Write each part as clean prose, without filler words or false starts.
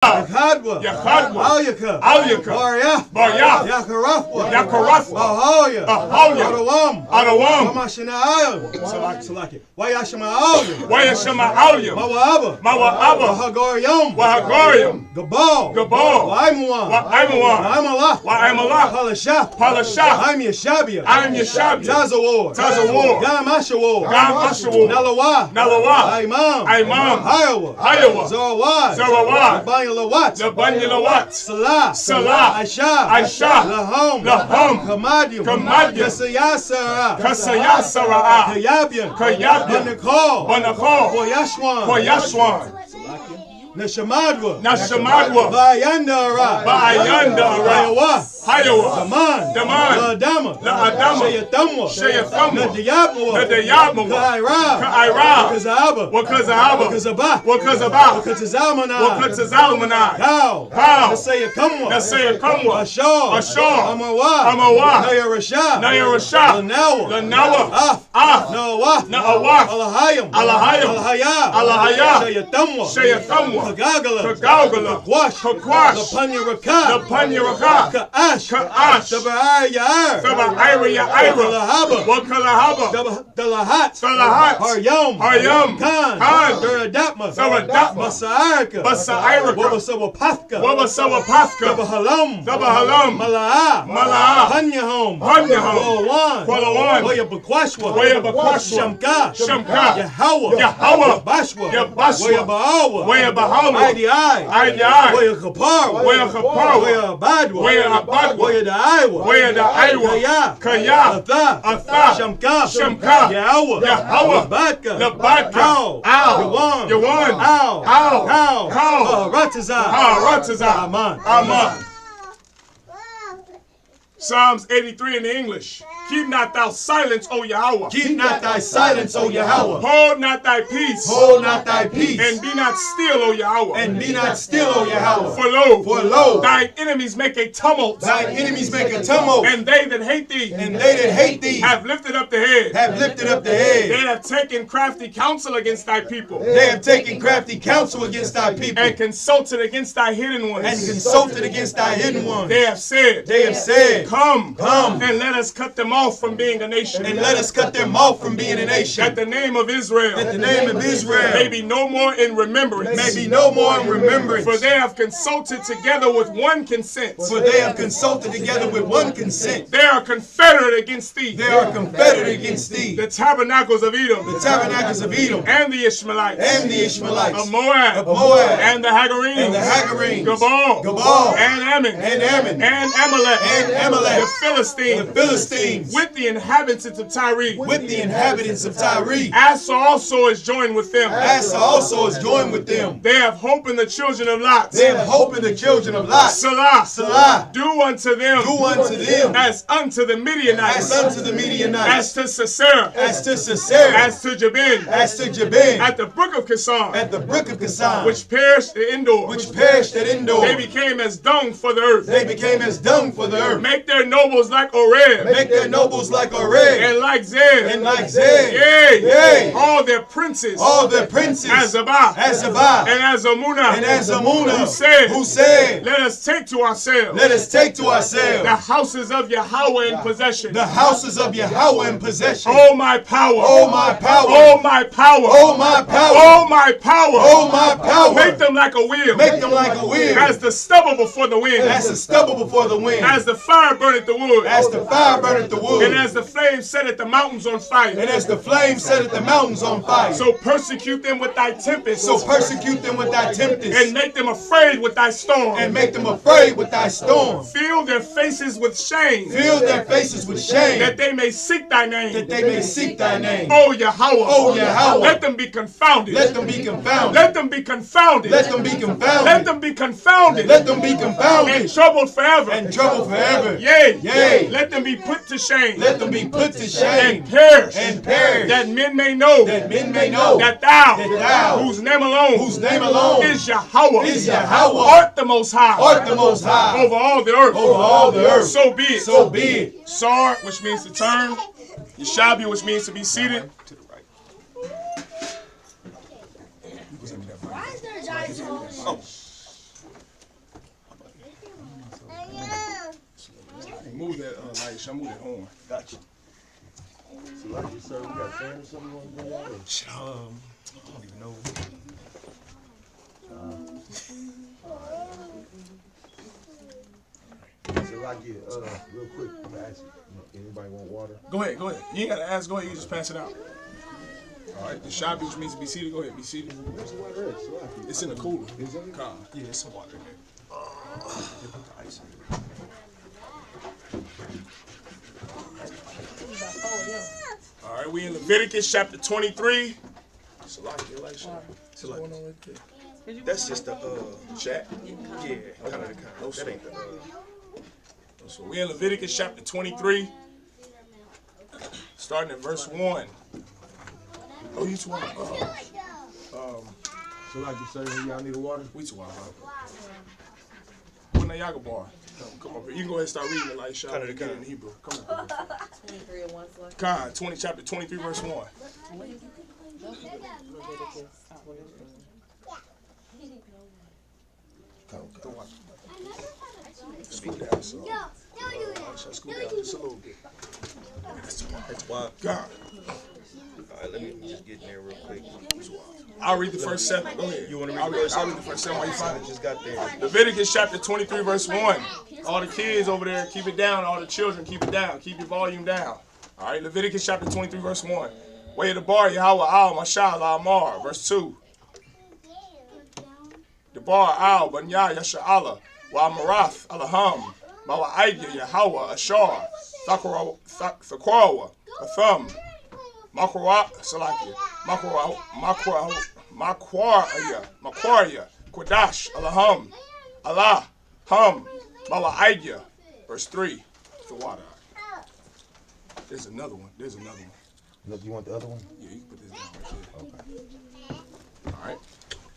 Yakhadwa, Alyaka, Barya, Yakarafwa, Ahoya, Adawam, Salaki, Wayashama Alyam, Mawa Wahagorium, Gabal, Waimawa, Palasha, I'm Yashabia, Tazawar, Gam Ashawar, Nalawa, Imam, Iowa, Zarawad, Labanilawat, Salah, Aisha, Lahom, Kamadium, Kasayasara, Kayabian, Banakol, Boyashwan, Nashamadwa, Bayandara, Hayawa, Daman, Shayathamwa, Nadiyabwa, Kaira, Wakazaba, Wakazalmanai, How, Nasayakamwa, Ashar, Amawa, Nayarasha, Lanawa, Naawaf, Alahaya, Shayathamwa, Kagagala, Kakwash, Lapanyaraka, Ka'ash, Ira, Wakalahaba, Dalahat, Haryam, Khan, Duradatma, Basairaka, Wabasawapafka, Dabahalam, Malaa, Panyahom, Kwalawan, Wayabakwashwa, Shamka, Yahawa, Bashwa, Wayabahawa, Idi, Wayakapar, Wayabadwa, Iowa, Kaya, Atha, Shamka, Yahawa, Labadka, Yawan, Ratazah, Aman. Psalms 83 in the English. Keep not thou silence, O Yahweh. Keep not thy silence, O Yahweh. Hold not thy peace. Hold not thy peace. And be not still, O Yahweh. And be not still, O Yahweh. For lo, thine enemies make a tumult. Thine enemies make a tumult. And they that hate thee. Have lifted up the head. They have taken crafty counsel against thy people. They have taken crafty counsel against thy people. And consulted against thy hidden ones. They have said. Come, and let us cut them off from being a nation. At the name of Israel. May be no more in remembrance. For they have consulted together with one consent. They are confederate against thee. The tabernacles of Edom. And the Ishmaelites. Of Moab. And the Hagarenes. Gabal. And Ammon. And Amalek. The Philistines. With the inhabitants of Tyre. Asa also is joined with them. They have hope in the children of Lot. Salah. Do unto them. As unto the Midianites. As to Sisera. As to Jabin. At the brook of Kison. Which perished at Endor. They became as dung for the earth. Make their nobles like Oreb. And like Zeb. Yea. All their princes. As Abba. And as Amunah. Who said. Let us take to ourselves. The houses of Yahweh in possession. Oh my power. Make them like a wheel. As the stubble before the wind. As the fire burneth the wood. And as the flame setteth the mountains on fire. So persecute them with thy tempest. And make them afraid with thy storm. Fill their faces with shame. That they may seek thy name. O Yahweh. Let them be confounded. And troubled forever. Yea. Let them be put to shame. And perish. That men may know. That thou. Whose name alone. Is Yahweh. Art the most high. Over all the earth. So be it. Sar, which means to turn. Yeshabi, which means to be seated. To the right. Why is there a giant hole? Move that light. Move that horn. Gotcha. So like you said, we got fans or something you want to bring out? I don't even know. So like you, real quick, I'm gonna ask you, anybody want water? Go ahead. You ain't gotta ask. Go ahead. You just pass it out. All right. The shop which means to be seated. Go ahead. Be seated. Where's the water at? So like, It's in the cooler. is it? God. Yeah, there's some water in there. You put the ice in there. All right, we in Leviticus chapter 23. That's just the Chat. yeah, kind of. That ain't the So we in Leviticus chapter 23, starting at verse 1. Oh, you two want So like you say, y'all need a water? we two want What Yaga bar? Come up here. You can go ahead and start reading it like shot and get it in Hebrew. Come on. 23 and 1 select. Con, chapter 23, verse 1. Scoot down, so. Scoot down just a little bit. That's wild. God. Alright, let me just get in there real quick. I'll read the first 7. Go ahead. You want to read I'll the read, first I'll read the first 7 while you find it. Just got there. Leviticus chapter 23, verse 1. All the kids over there, keep it down. All the children, keep it down. Keep your volume down. All right, Leviticus chapter 23, verse 1. Way of the bar, Yahweh al Mashal al Mar. Verse 2. The bar al Banya Yasha'Allah wa Marath Alaham. Mawa Aidya Yahweh Ashar. Thakarawa Atham. Makwa Salakia. Makwarya. Quadash Alaham. Allah. Hum. Mawa Aidya. Verse 3. The water. There's another one. Look, you want the other one? Yeah, you can put this down right there. Okay. All right.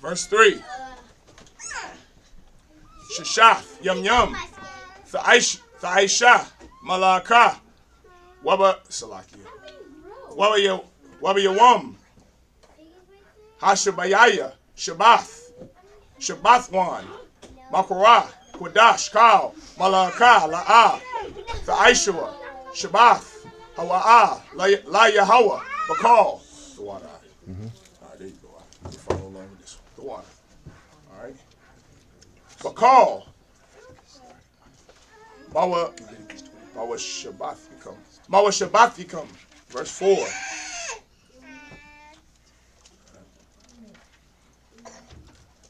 Verse 3. Shashaf, yum. Tha'aisha, malaka. Waba, Salakia. Waba yawam. Hashabayaya, Shabathwan. Makara, Quadash, Kal, Malaka, La'a. Tha'aishua, Shabath. Hawa'a, La Yahweh, Bakal. The water. All right, there you go. You follow along with this one. The water. All right. Bakal. Mawa Shabbath become. Verse 4.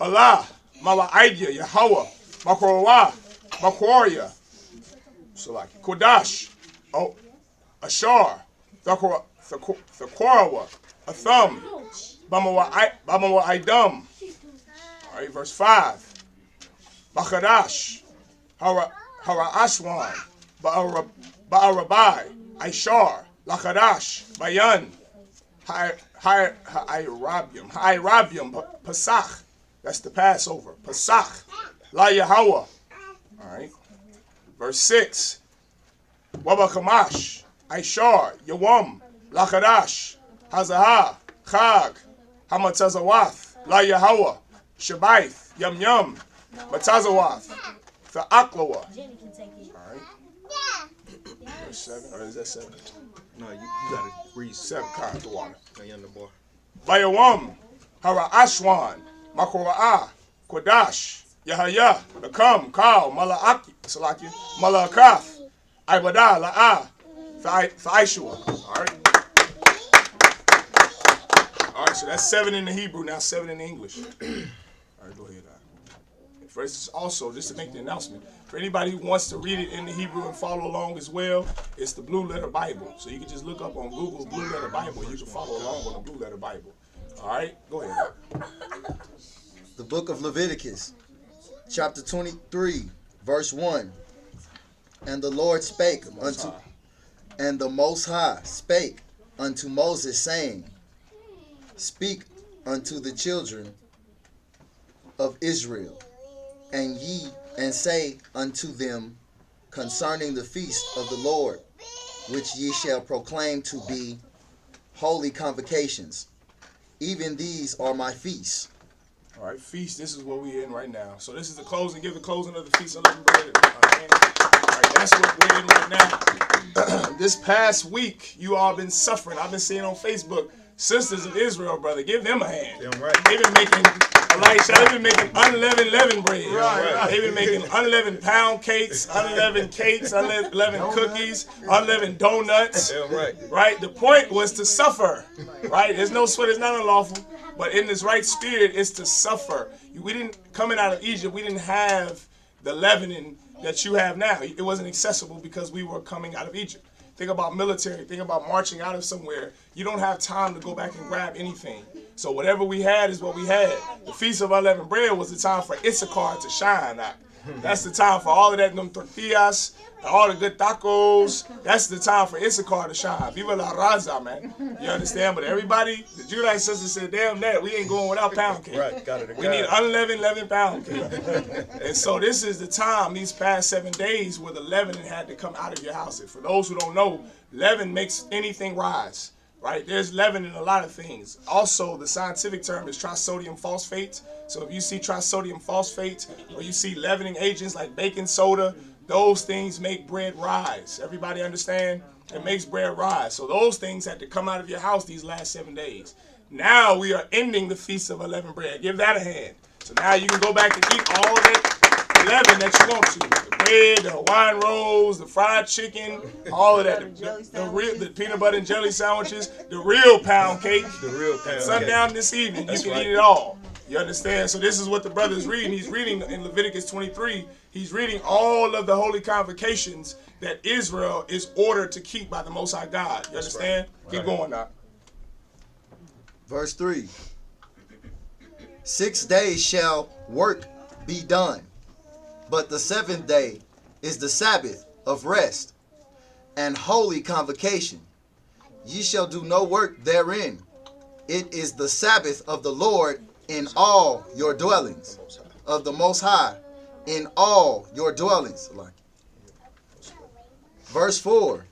Allah, Mawa Aidya, Yahweh, Makwarya. So like Kodash. Oh. Ashar, Thakarawa, Atham, Bamawa Idam. All right, verse 5. Bachadash, Hara'ashwan, Ba'arabai, Aishar, Lachadash, Bayan, Ha'irabium, Pasach. That's the Passover. Pasach, La Yahweh. All right, verse 6. Wabakamash. Aishar, Yawam, Lachadash, Hazaha, Chag, Hamatazawath, La Yahweh, Shabaith, Yum, Matazawath, Tha'aklawa. Alright. Verse 7, or is that 7? No, you gotta read 7, kind of water. the boy. Bayawam, Hara'ashwan, Makora'ah, Kodash, Yahaya, Lakam, Kal, Mala'aki, Salaki, Mala'akath, Ibadah, La'ah. Thaishua. All right. All right, so that's 7 in the Hebrew, now 7 in the English. All right, go ahead. First, also, just to make the announcement, for anybody who wants to read it in the Hebrew and follow along as well, it's the Blue Letter Bible. So you can just look up on Google Blue Letter Bible. You can follow along on the Blue Letter Bible. All right, go ahead. The book of Leviticus, chapter 23, verse 1. And the Lord spake unto... And the Most High spake unto Moses, saying, Speak unto the children of Israel, and say unto them concerning the feast of the Lord, which ye shall proclaim to be holy convocations. Even these are my feasts. All right, feast, this is what we're in right now. So this is the closing, give the closing of the feast. Unleavened bread. Right, that's what we're in right now. This past week, you all been suffering. I've been seeing on Facebook, Sisters of Israel, brother, give them a hand. Damn right. They've been making, they've been making unleavened leavened bread. Right. They've been making unleavened pound cakes, unleavened cookies, unleavened donuts. Damn right. Right? The point was to suffer. Right? There's no sweat, it's not unlawful. But in this right spirit, it's to suffer. We didn't, coming out of Egypt, we didn't have the leavening that you have now. It wasn't accessible because we were coming out of Egypt. Think about military, think about marching out of somewhere. You don't have time to go back and grab anything. So whatever we had is what we had. The Feast of Unleavened Bread was the time for Isupk to shine out. That's the time for all of that, them tortillas, all the good tacos. That's the time for Isupk to shine. Viva la raza, man. You understand? But everybody, the Judite sisters said, damn that, we ain't going without pound cake. Right, got it. We need leavened pound cake. And so this is the time, these past 7 days, where the leavening had to come out of your house. And for those who don't know, leaven makes anything rise. Right? There's leaven in a lot of things. Also, the scientific term is trisodium phosphate. So if you see trisodium phosphate or you see leavening agents like baking soda, those things make bread rise. Everybody understand? It makes bread rise. So those things had to come out of your house these last 7 days. Now we are ending the Feast of Unleavened Bread. Give that a hand. So now you can go back and eat all that leaven that you want to. The bread, the Hawaiian rolls, the fried chicken, all of that. The peanut butter and jelly sandwiches, the real pound cake. The real pound cake. Sundown this evening, you can eat it all. You understand? So this is what the brother is reading. He's reading in Leviticus 23. He's reading all of the holy convocations that Israel is ordered to keep by the Most High God. You understand? Keep going now. Verse 3. 6 days shall work be done, but the 7th day is the Sabbath of rest and holy convocation. Ye shall do no work therein. It is the Sabbath of the Lord in all your dwellings, of the Most High in all your dwellings. Verse 4.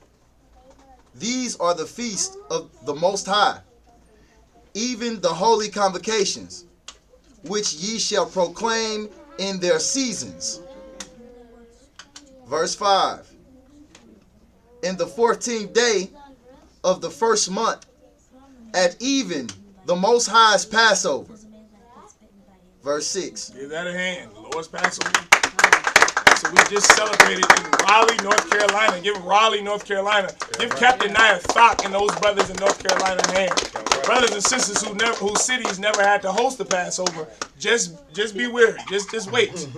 These are the feasts of the Most High, even the holy convocations, which ye shall proclaim in their seasons. Verse 5. In the 14th day of the first month, at even, the Most High's Passover. Verse 6. Give that a hand. The Lord's Passover. So we just celebrated in Raleigh, North Carolina. Give Raleigh, North Carolina. Give Captain Nia Thok and those brothers in North Carolina a hand. Brothers and sisters whose cities never had to host the Passover, just be weary. Just wait.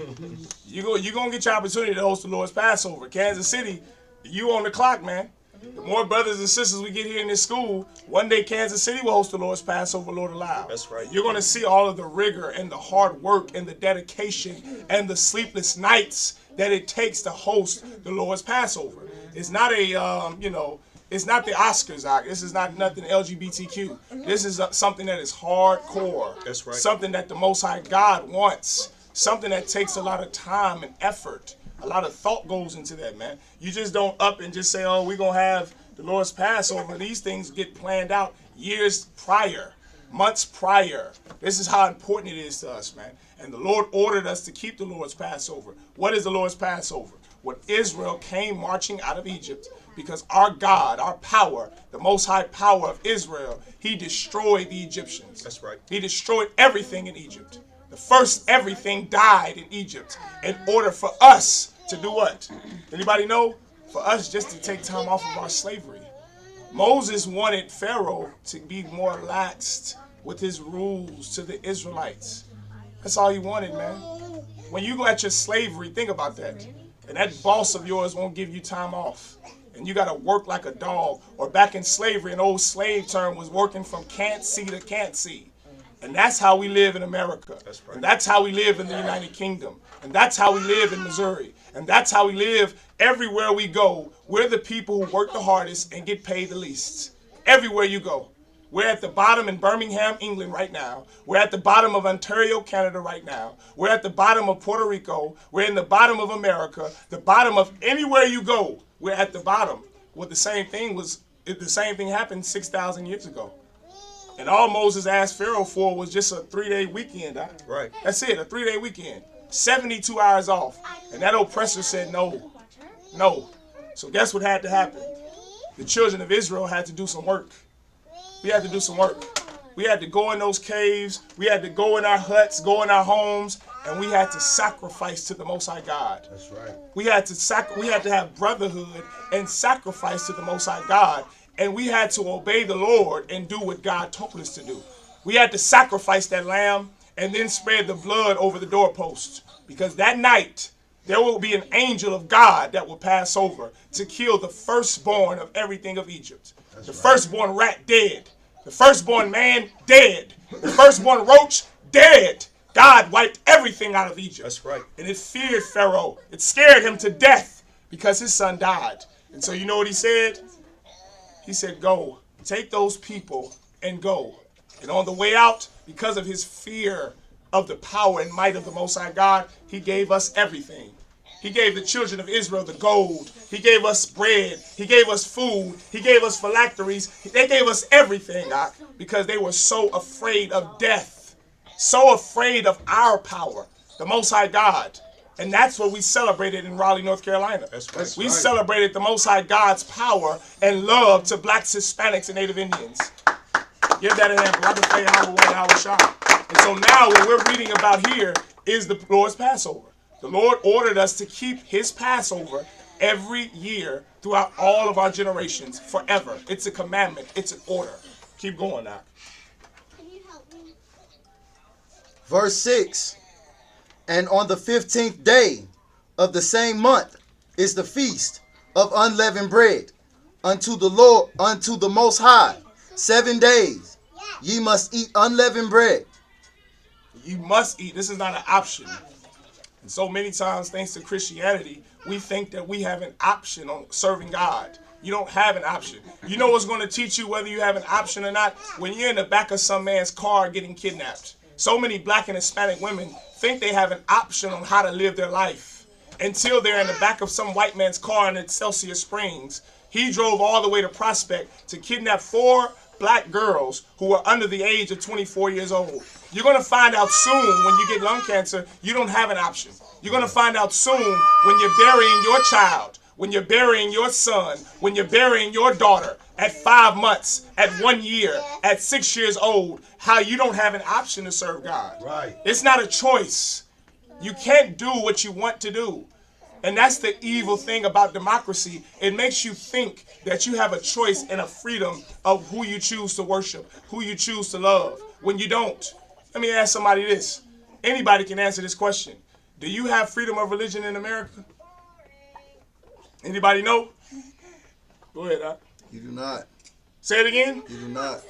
You're gonna get your opportunity to host the Lord's Passover. Kansas City, you on the clock, man. The more brothers and sisters we get here in this school, one day Kansas City will host the Lord's Passover, Lord allow. That's right. You're going to see all of the rigor and the hard work and the dedication and the sleepless nights that it takes to host the Lord's Passover. It's not a, it's not the Oscars. This is not nothing LGBTQ. This is something that is hardcore. That's right. Something that the Most High God wants. Something that takes a lot of time and effort. A lot of thought goes into that, man. You just don't up and just say, oh, we're going to have the Lord's Passover. These things get planned out years prior, months prior. This is how important it is to us, man. And the Lord ordered us to keep the Lord's Passover. What is the Lord's Passover? When Israel came marching out of Egypt, because our God, our power, the Most High power of Israel, he destroyed the Egyptians. That's right. He destroyed everything in Egypt. The first everything died in Egypt in order for us to do what? Anybody know? For us just to take time off of our slavery. Moses wanted Pharaoh to be more laxed with his rules to the Israelites. That's all he wanted, man. When you go at your slavery, think about that. And that boss of yours won't give you time off. And you got to work like a dog. Or back in slavery, an old slave term was working from can't see to can't see. And that's how we live in America. That's right. And that's how we live in the United Kingdom. And that's how we live in Missouri. And that's how we live everywhere we go. We're the people who work the hardest and get paid the least. Everywhere you go. We're at the bottom in Birmingham, England right now. We're at the bottom of Ontario, Canada right now. We're at the bottom of Puerto Rico. We're in the bottom of America. The bottom of anywhere you go, we're at the bottom. Well, the same thing happened 6,000 years ago. And all Moses asked Pharaoh for was just a 3-day weekend. Right. That's it, a 3-day weekend. 72 hours off. And that oppressor said no. No. So guess what had to happen? The children of Israel had to do some work. We had to do some work. We had to go in those caves. We had to go in our huts, go in our homes, and we had to sacrifice to the Most High God. That's right. We had to have brotherhood and sacrifice to the Most High God, and we had to obey the Lord and do what God told us to do. We had to sacrifice that lamb and then spread the blood over the doorpost, because that night there will be an angel of God that will pass over to kill the firstborn of everything of Egypt. The firstborn rat, dead. The firstborn man, dead. The firstborn roach, dead. God wiped everything out of Egypt. That's right. And it feared Pharaoh. It scared him to death because his son died. And so you know what he said? He said, go, take those people and go. And on the way out, because of his fear of the power and might of the Most High God, he gave us everything. He gave the children of Israel the gold. He gave us bread. He gave us food. He gave us phylacteries. They gave us everything, because they were so afraid of death, so afraid of our power, the Most High God. And that's what we celebrated in Raleigh, North Carolina. That's right. We celebrated the Most High God's power and love to blacks, Hispanics, and Native Indians. Give that a hand. I can play hour one, hour shot. And so now what we're reading about here is the Lord's Passover. The Lord ordered us to keep his Passover every year throughout all of our generations forever. It's a commandment. It's an order. Keep going now. Verse 6. And on the 15th day of the same month is the feast of unleavened bread unto the Lord, unto the Most High. 7 days ye must eat unleavened bread. You must eat. This is not an option. And so many times, thanks to Christianity, we think that we have an option on serving God. You don't have an option. You know what's going to teach you whether you have an option or not? When you're in the back of some man's car getting kidnapped. So many black and Hispanic women think they have an option on how to live their life until they're in the back of some white man's car in Excelsior Springs. He drove all the way to Prospect to kidnap 4 black girls who are under the age of 24 years old. You're going to find out soon when you get lung cancer, you don't have an option. You're going to find out soon when you're burying your child, when you're burying your son, when you're burying your daughter at 5 months, at 1 year, at 6 years old, how you don't have an option to serve God. Right. It's not a choice. You can't do what you want to do. And that's the evil thing about democracy. It makes you think that you have a choice and a freedom of who you choose to worship, who you choose to love, when you don't. Let me ask somebody this. Anybody can answer this question. Do you have freedom of religion in America? Anybody know? Go ahead, Doc. You do not. Say it again. You do not.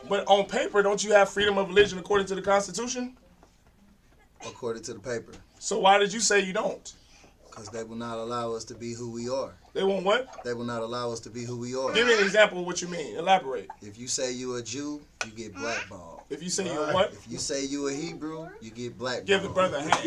But on paper, don't you have freedom of religion according to the Constitution? According to the paper. So why did you say you don't? Because they will not allow us to be who we are. They won't what? They will not allow us to be who we are. Give me an example of what you mean. Elaborate. If you say you a Jew, you get blackballed. If you say you're what? If you say you a Hebrew, you get blackballed. Give the brother a hand.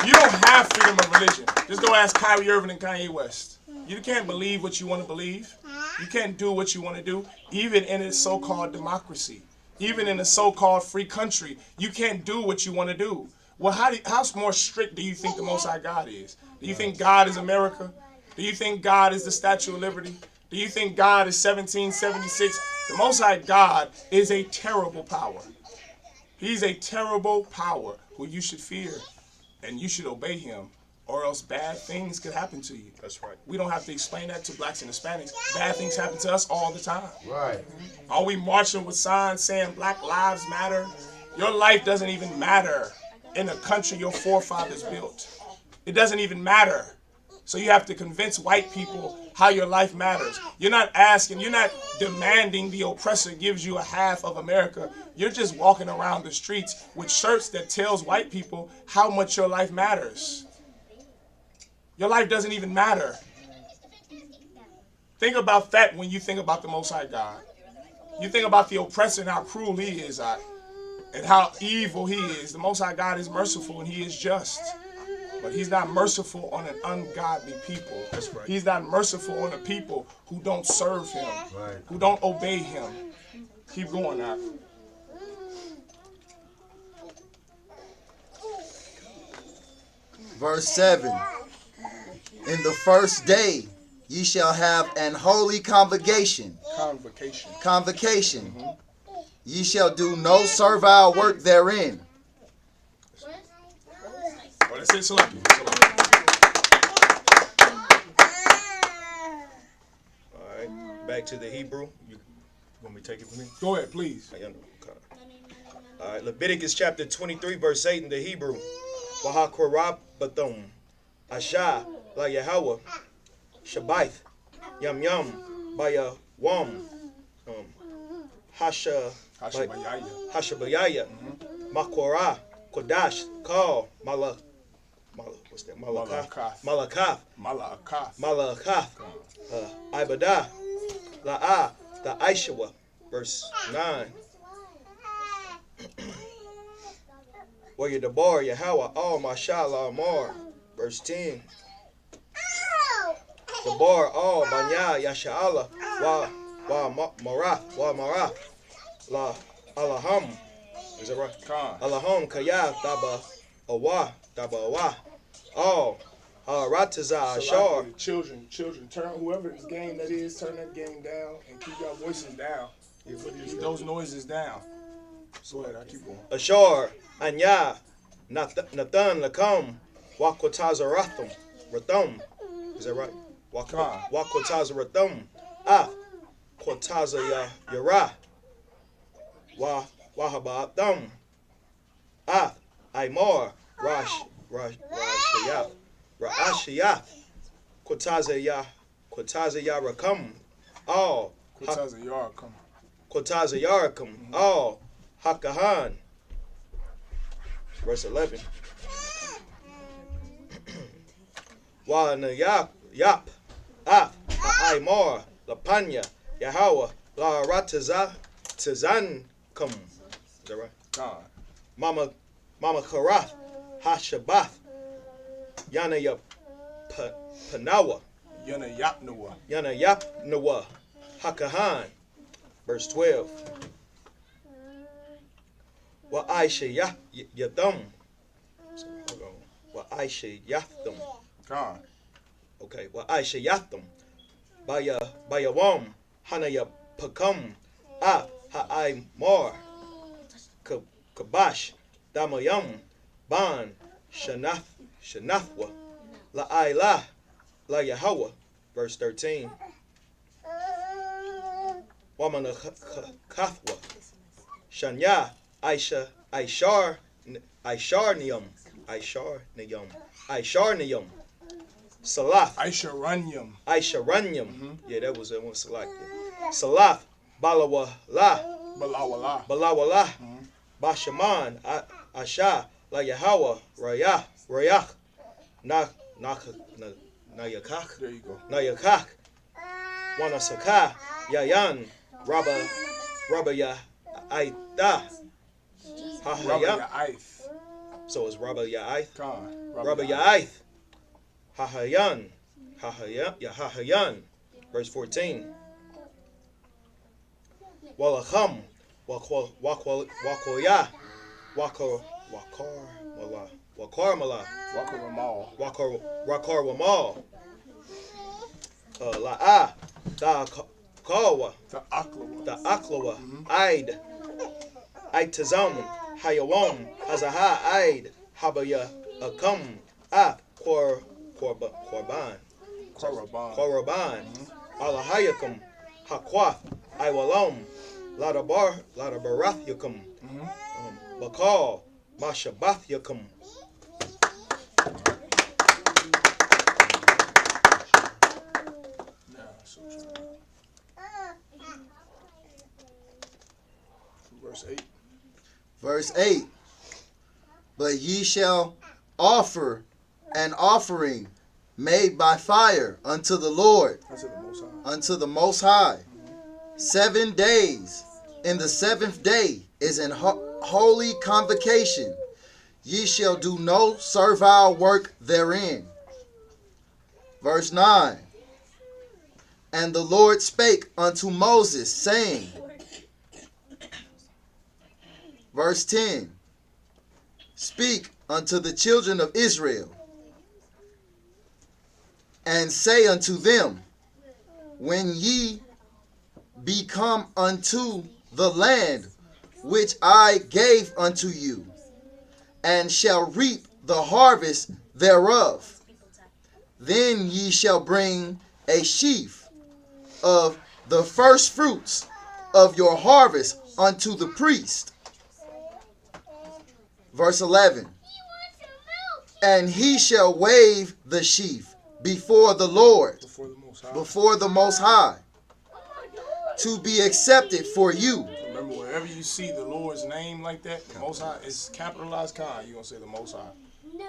You don't have freedom of religion. Just go ask Kyrie Irving and Kanye West. You can't believe what you want to believe. You can't do what you want to do, even in a so-called democracy. Even in a so-called free country, you can't do what you want to do. Well, how more strict do you think the Most High God is? Do you think God is America? Do you think God is the Statue of Liberty? Do you think God is 1776? The Most High God is a terrible power. He's a terrible power who you should fear, and you should obey him, or else bad things could happen to you. That's right. We don't have to explain that to blacks and Hispanics. Bad things happen to us all the time. Right. Are we marching with signs saying Black Lives Matter? Your life doesn't even matter in a country your forefathers built. It doesn't even matter. So you have to convince white people how your life matters. You're not demanding the oppressor gives you a half of America. You're just walking around the streets with shirts that tells white people how much your life matters. Your life doesn't even matter. Think about that when you think about the Most High God. You think about the oppressor and how cruel he is, and how evil he is. The Most High God is merciful and he is just. But he's not merciful on an ungodly people. That's right. He's not merciful on the people who don't serve him, Right. who don't obey him. Keep going now. Verse 7. In the first day ye shall have an holy convocation. Convocation. Ye shall do no servile work therein. Oh, that's it, Salaki. All right, back to the Hebrew. You want me to take it from me? Go ahead, please. All right, Leviticus chapter 23, verse 8 in the Hebrew. Wahakorab bathum. Asha la Yahweh. Shabaith. Yam yam. Baya wam. Hashabayaya. Makorah. Kodash. Kal. What's that? Malakath. Ibadah. La'ah. The Aishawa. Verse 9. Where you debar Yahweh, all mashallah amar. Verse 10. Debar all banya yasha'ala wa marath la alaham. Is that right? Alaham kaya daba awa all rataza ashar. Children, turn whoever's game that is, turn that game down and keep your voices down. Keep those noises down. Go ahead, I keep going. Ashar anya Nathan lakam wakwatazarathum rathum. Is that right? Wakwatazarathum kwataza yara wahabathum aimar ra'ashiyah kwataza yarakam all kwataza yarakam all hakahan. Verse 11. Wa na yap ha'aimar lapanya Yahweh la rataza tazan kum. Is that right? Mama karath hashabath yana ya panawa Yana yapnawa hakahan. Verse 12. Wa aisha yathum. Wa aisha yathum. Okay. Wa aisha yathum. Baya wam hanaya pakam ha'ai mar kabash damayam ban shanafwa la Yahweh. Verse 13. Wamana kathwa shanya Aishar niyam. Salaf. Aisharanyam. Yeah, that was that one. Salaf. Salaf. Balawala. Bashaman. Asha. La Yahweh. Rayach. Nayakak. There you go. Nayakak. Wanasaka. Yayan. Rabba ya Aita. So it's Rabba Ya'ith. Rabba Ya'ith. Hahayan. Verse 14. Walacham. Wakoya. Wakar Mala. Wakar Wamal. La'a. Da Kawa. The Aklawa. The Aklawa. Aid. Aitazam. Hayawam. Azaha. Aid. Habaya. Akam. Korban. Alahayakam. Hakwath. Iwalam. Ladabarath Yakum. Bakal. Mashabath Yakum. Verse 8. But ye shall offer an offering made by fire unto the Lord, unto the Most High. 7 days. In the 7th day is an holy convocation. Ye shall do no servile work therein. Verse 9. And the Lord spake unto Moses, saying, verse 10. Speak unto the children of Israel, and say unto them, when ye be come unto the land which I gave unto you, and shall reap the harvest thereof, then ye shall bring a sheaf of the first fruits of your harvest unto the priest. Verse 11. And he shall wave the sheaf before the Lord, before the Most High, to be accepted for you. Remember, wherever you see the Lord's name like that, the Most High is capitalized Khan. You're going to say the Most High. No,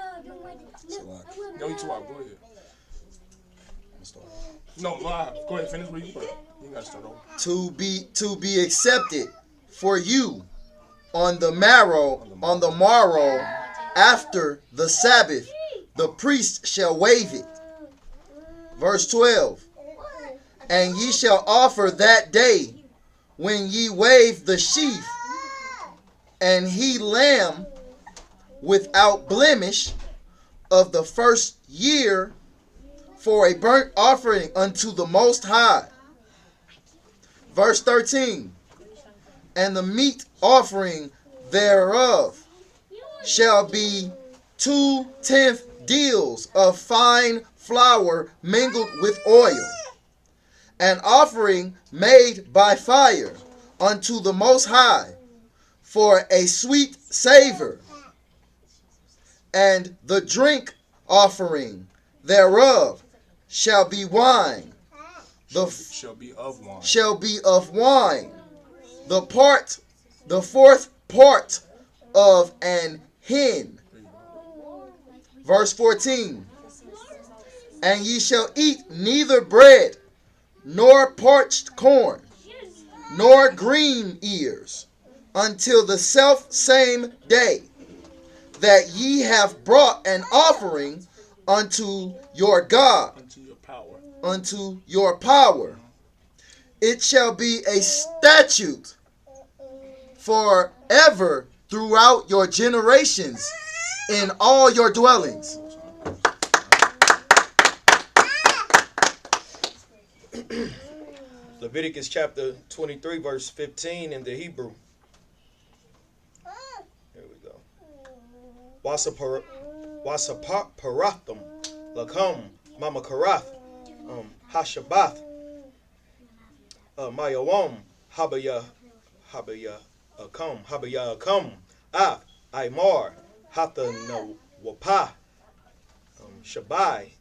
you too out. Go ahead. No, live. Go ahead. Finish what you put. You got to start over. To be accepted for you on the morrow after the Sabbath, the priest shall wave it. Verse 12. And ye shall offer that day, when ye wave the sheaf, and he lamb without blemish of the first year, for a burnt offering unto the Most High. Verse 13. And the meat offering thereof shall be 2/10 deals of fine flour mingled with oil, an offering made by fire unto the Most High for a sweet savor. And the drink offering thereof shall be wine. Shall be of wine. Shall be of wine. The fourth part of an hin. Verse 14. And ye shall eat neither bread, nor parched corn, nor green ears, until the self same day that ye have brought an offering unto your God, unto your power. It shall be a statute forever throughout your generations in all your dwellings. Leviticus chapter 23, verse 15 in the Hebrew. Here we go. Wasaparatham lakam mamakarath hashabath mayawam habaya akam aimar hata no wapa shabai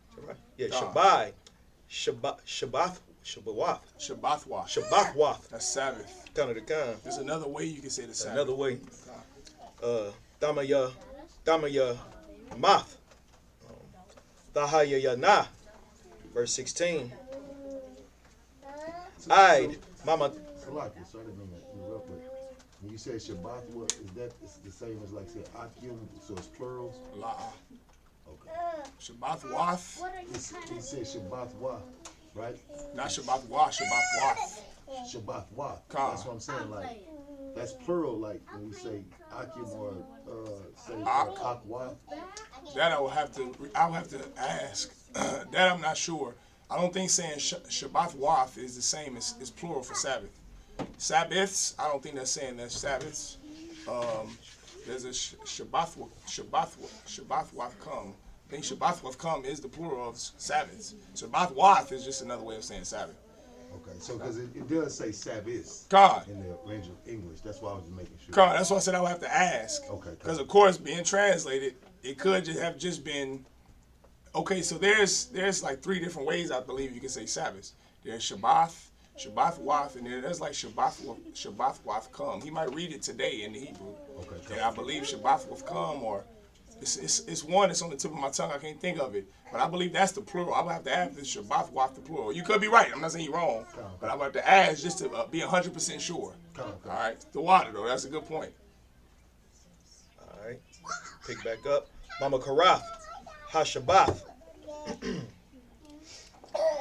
Shabbathwath. That's Sabbath. Kind of the kind. There's another way you can say the Sabbath. Another way. Damaya math. Thahaya na. Verse 16. I'd mama. Sorry to real quick. When you say Shabbat, what is that? It's the same as like say Akim, so it's plurals. Okay. Shabbat wath. You say Shabbat wa, right? Not Shabbat wa, Shabbat wath. Shabbat wa. That's what I'm saying. Like that's plural. Like when we say Akim or say Akwa. That I would have to ask. That I'm not sure. I don't think saying Shabbat wath is the same as plural for Sabbath. Sabbaths, I don't think that's saying that's Sabbaths. There's a Shabbat wath come. I think Shabbat wath come is the plural of Sabbaths. Shabbat wath is just another way of saying Sabbath. Okay, so because it does say Sabbath in the range of English, that's why I was making sure. That's why I said I would have to ask. Okay. Because of course, being translated, it could have been. Okay, so there's like 3 different ways I believe you can say Sabbath. There's Shabbat wath, and there's like Shabbat wath come. He might read it today in the Hebrew. Okay. And I believe Shabbat wath come, or it's one that's on the tip of my tongue. I can't think of it, but I believe that's the plural. I would have to ask if Shabbat wath the plural. You could be right. I'm not saying you're wrong, but I would have to ask just to be 100% sure. All right, the water though. That's a good point. All right, pick back up. Mama Karath, Hashabath,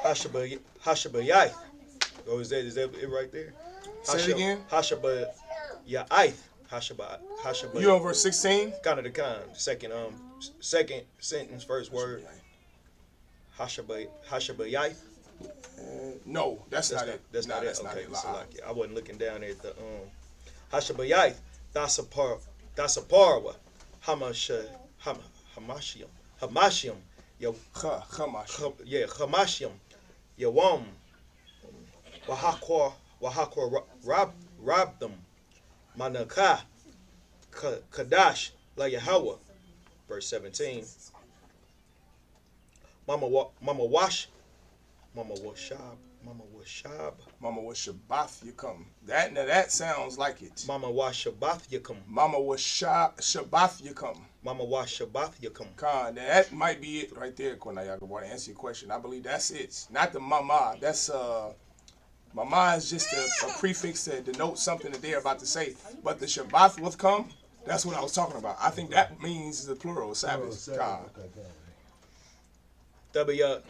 Hashabayai. Oh, is that it right there? Say it again. Hashabayai. Hashabayai. You on verse 16? Kind of the kind. Second sentence, first word. Hashabayith. No, that's not it. That's not it. That's not Okay, it. so like I wasn't looking down at the Hashabayith. Dasaparwa. Hamashium. Chamash. Yeah, Hamashium. Yawam. Wahakwa Rabdam. Manaka. Kadash. La Yahweh. Verse 17. Mama Washab. Mama was Shabbath Yakum. That sounds like it. Mama Washabath Yakum. Mama was Shabbath Yakum. Mama Washabath Yakum. Khan, that might be it right there, Konayaga. Want to answer your question? I believe that's it. Not the mama. That's mama is just a prefix to denote something that they're about to say. But the Shabbath will come. That's what I was talking about. I think that means the plural Sabbath. Khan. W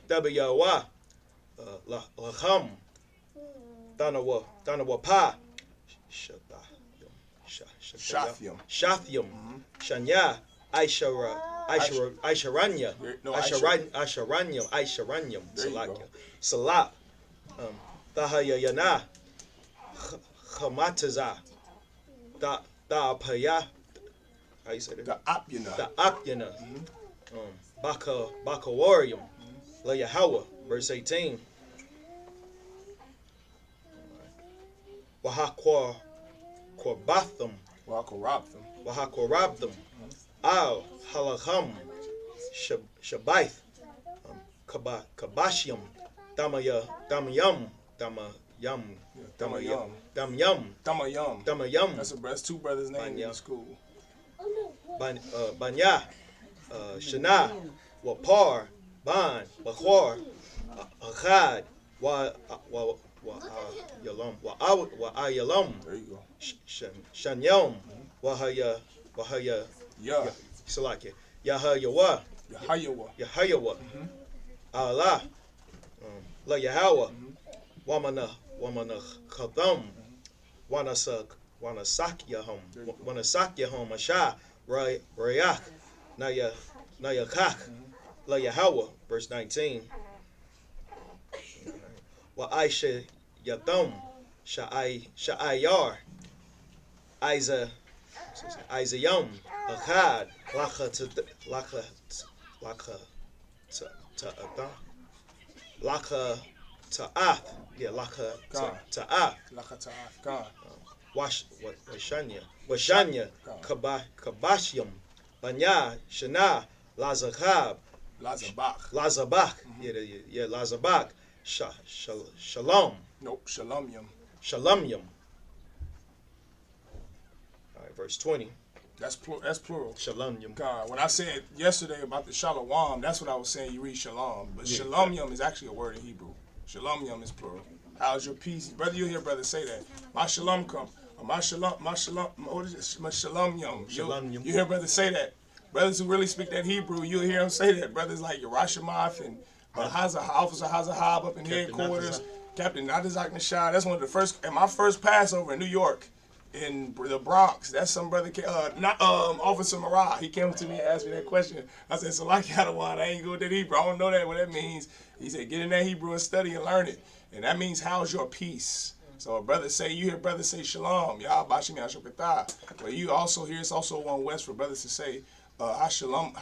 Laham Danawa Pa Shathyam. Shathyam Shanya Aisharanya No, Aisharanyam There you go. Salat Dahayana Hamataza Da Paya. How you say that? The Apyana. The Apyana Bakawarium La Yahweh, verse 18. Wahakwa Korbatham Wakorabtham. Wahakorabtham Al Halacham Shabaith Kabashiam Damayam Tamayam. That's two brothers' names in school. Banya Shana Wapar Ban Bakhar Achad Wa Yalam Wa Ayalam There you go. Shanyam Wahaya Yeah. Salaki Yahayawa Yahayawa. Allah La Yahweh Wamana Khatam Wanasakyahum Asha Rayak Nayakak La Yahweh, verse 19. Wa Aisha Yatham Sha'ayar Isayam Akad Laka Ta'ath. Yeah, Laka Ta'ath. God. Washanya Kabashium Banya Shana Lazakab Lazabach. Yeah, Lazabach Shalom Nope. Shalomyam. Shalomyam. All right, verse 20. That's plural. Shalomyam. God. When I said yesterday about the shalom, that's what I was saying. You read shalom, but shalomyam is actually a word in Hebrew. Shalomyam is plural. How's your peace, brother? You hear brothers say that. My shalom come. Or my shalom. What is it? My shalomyam. You hear brothers say that. Brothers who really speak that Hebrew, you'll hear them say that. Brothers like Yerushalayim and Officer Hazahab up in headquarters. Captain Nadazak Nashad. That's one of the first. And my first Passover in New York. In the Bronx, that's some brother, Officer Marah. He came to me and asked me that question. I said, so like Yadawad, I ain't good with that Hebrew. I don't know what that means. He said, get in that Hebrew and study and learn it. And that means, how's your peace? So a brother say, you hear brothers say shalom, Yah Bashim Yashopetah. But you also hear, it's also one west for brothers to say, Hashalom,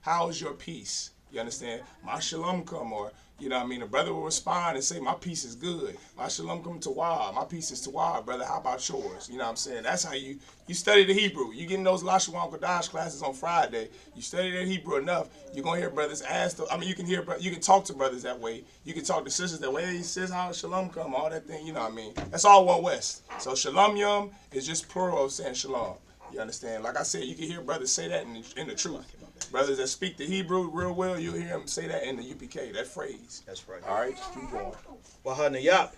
how's your peace? You understand? My shalom come, or you know what I mean? The brother will respond and say, my peace is good. My shalom come to Wah. My peace is to Wah, brother. How about yours? You know what I'm saying? That's how you study the Hebrew. You get in those Lashawan Kodash classes on Friday. You study that Hebrew enough, you're going to hear brothers ask. You can talk to brothers that way. You can talk to sisters that way. Hey, sis, how shalom come? All that thing, you know what I mean? That's all one west. So shalom yum is just plural of saying shalom. You understand? Like I said, you can hear brothers say that in the truth. Brothers that speak the Hebrew real well, you'll hear them say that in the UPK, that phrase. That's right. All right, keep going. Wahanayap,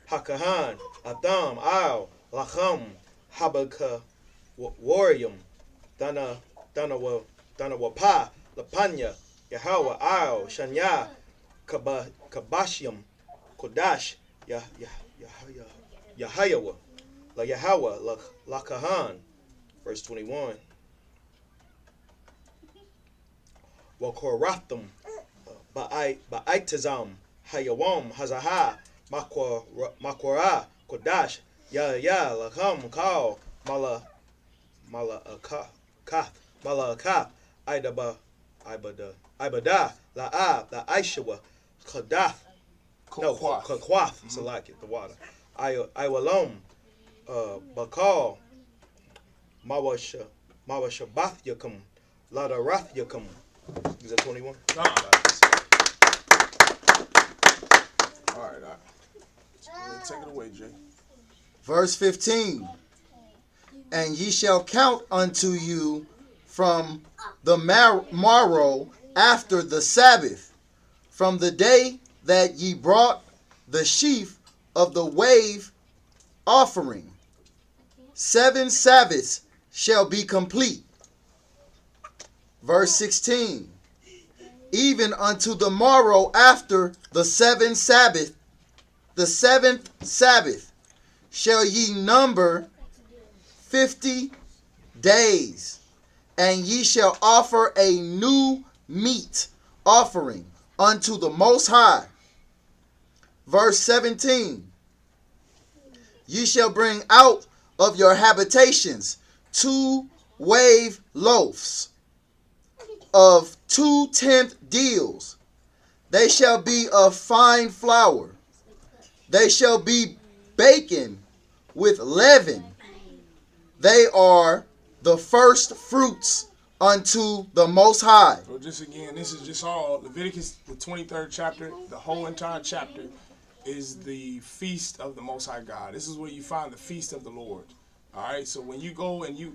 Hakahan, Adam, Al, Lacham, Habaka, Warium, Danawapa, Lapanya, Yahweh, Al, Shanya, Kabashium, Kodash, Yahayawa, La Yahweh, Lakahan. Verse 21. Wakoratham, ba'aitazam hayawam hazaha makwara kodash ya lakam kal mala akaf ibada la aishawa kadath kakwaf salaki the water I bakal mawashabath yakum lada rath yakum. Is that 21? All right. Take it away, Jay. Verse 15. And ye shall count unto you from the morrow after the Sabbath, from the day that ye brought the sheaf of the wave offering. 7 Sabbaths shall be complete. Verse 16. Even unto the morrow after the 7th Sabbath, the 7th Sabbath, shall ye number 50 days, and ye shall offer a new meat offering unto the Most High. Verse 17. Ye shall bring out of your habitations 2 wave loaves of 2/10 deals. They shall be of fine flour. They shall be baken with leaven. They are the first fruits unto the Most High. So just again, this is just all Leviticus, the 23rd chapter. The whole entire chapter is the feast of the Most High God. This is where you find the feast of the Lord. All right. So when you go and you,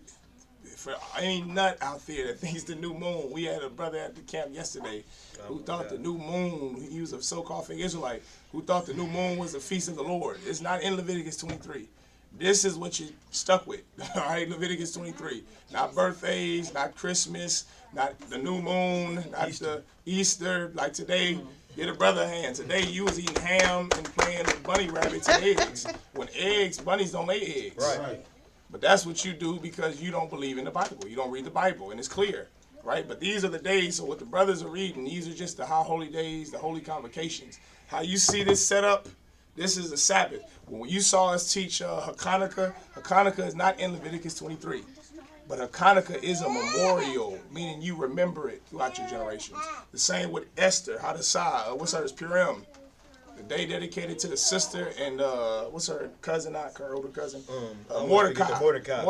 for any nut out there that thinks the new moon, we had a brother at the camp yesterday who thought the new moon, he was a so-called fake Israelite, who thought the new moon was the feast of the Lord. It's not in Leviticus 23. This is what you're stuck with, all right? Leviticus 23. Not birthdays, not Christmas, not the new moon, not the Easter. Like today, get a brother hand. Today you was eating ham and playing with bunny rabbits and eggs. When bunnies don't lay eggs. Right. But that's what you do because you don't believe in the Bible. You don't read the Bible, and it's clear, right? But these are the days, so what the brothers are reading, these are just the high holy days, the holy convocations. How you see this set up, this is the Sabbath. When you saw us teach Hanukkah is not in Leviticus 23. But Hanukkah is a memorial, meaning you remember it throughout your generations. The same with Esther, Hadassah, what's hers, Purim. The day dedicated to the sister and what's her cousin, not her older cousin? Mordecai. Mordecai.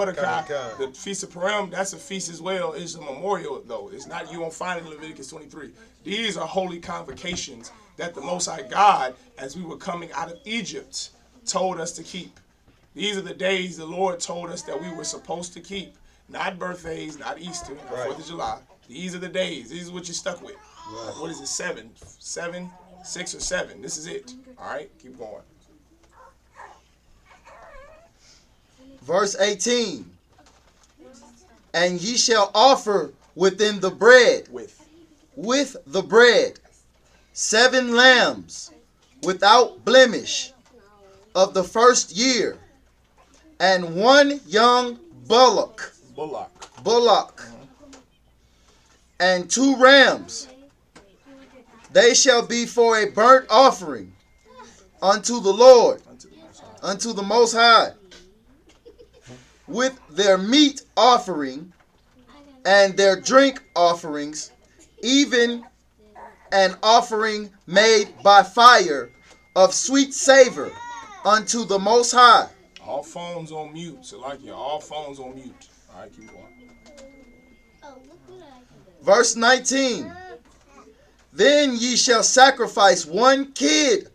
The Feast of Purim, that's a feast as well. It's a memorial though. It's not, you won't find it in Leviticus 23. These are holy convocations that the Most High God, as we were coming out of Egypt, told us to keep. These are the days the Lord told us that we were supposed to keep. Not birthdays, not Easter, not 4th of July. These are the days. These is what you're stuck with. Right. What is it, 7, 6 or 7? This is it. All right, keep going. Verse 18. And ye shall offer within the bread, with the bread, 7 lambs without blemish of the first year, and 1 young bullock, and 2 rams. They shall be for a burnt offering unto the Lord, unto the Most High, with their meat offering and their drink offerings, even an offering made by fire of sweet savor unto the Most High. All phones on mute. So like you, all phones on mute. All right, keep going. Verse 19. Then ye shall sacrifice 1 kid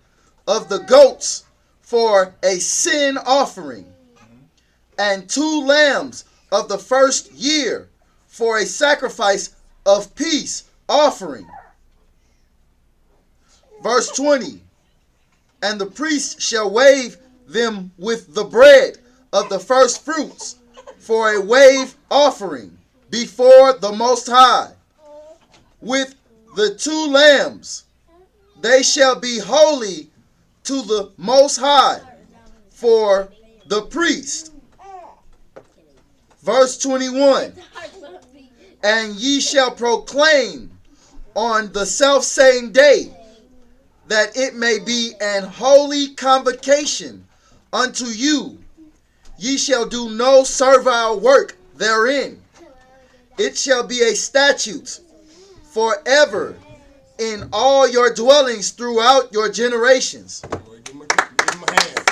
of the goats for a sin offering, and 2 lambs of the first year for a sacrifice of peace offering. Verse 20. And the priest shall wave them with the bread of the first fruits for a wave offering before the Most High. With the 2 lambs, they shall be holy to the Most High for the priest. Verse 21. And ye shall proclaim on the self-same day, that it may be an holy convocation unto you. Ye shall do no servile work therein. It shall be a statute forever in all your dwellings throughout your generations. Give him a hand.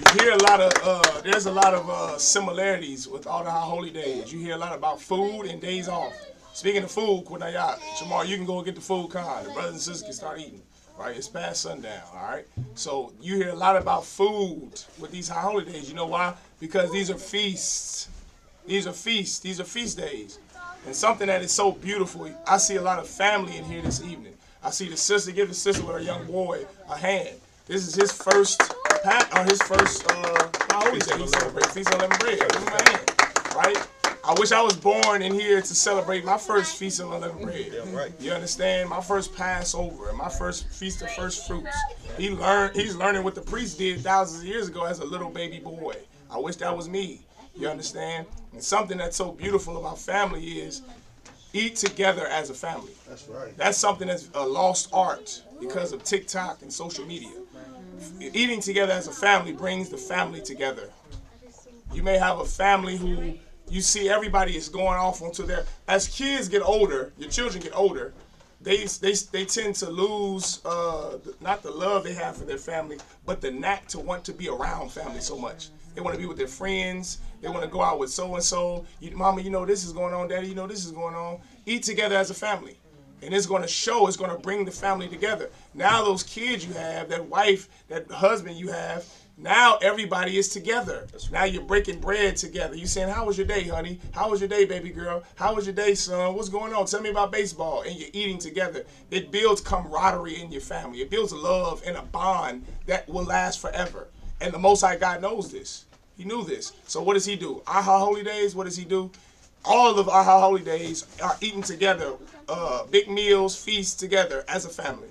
You hear a lot of, there's a lot of similarities with all the high holy days. You hear a lot about food and days off. Speaking of food, Kunayat, tomorrow you can go and get the food kind. The brothers and sisters can start eating. Right, it's past sundown, all right? So you hear a lot about food with these high holy days. You know why? Because these are feasts. These are feasts. These are feast days. And something that is so beautiful, I see a lot of family in here this evening. I see the sister, give the sister with her young boy a hand. This is his first high holy day. He celebrates Feast of Unleavened Bread. Give him a hand, right? I wish I was born in here to celebrate my first Feast of Unleavened Bread. Yeah, right. You understand? My first Passover and my first Feast of First Fruits. He's learning what the priest did thousands of years ago as a little baby boy. I wish that was me. You understand? And something that's so beautiful about family is eat together as a family. That's right. That's something that's a lost art because of TikTok and social media. Eating together as a family brings the family together. You may have a family who you see everybody is going off onto their, as kids get older, your children get older, they tend to lose not the love they have for their family, but the knack to want to be around family so much. They want to be with their friends. They want to go out with so-and-so. Mama, you know this is going on. Daddy, you know this is going on. Eat together as a family. And it's going to show, it's going to bring the family together. Now those kids you have, that wife, that husband you have, now everybody is together. Now you're breaking bread together. You're saying, how was your day, honey? How was your day, baby girl? How was your day, son? What's going on? Tell me about baseball. And you're eating together. It builds camaraderie in your family. It builds a love and a bond that will last forever. And the Most High God knows this. He knew this. So what does he do? Our holy days, what does he do? All of our holy days are eating together, big meals, feasts together as a family.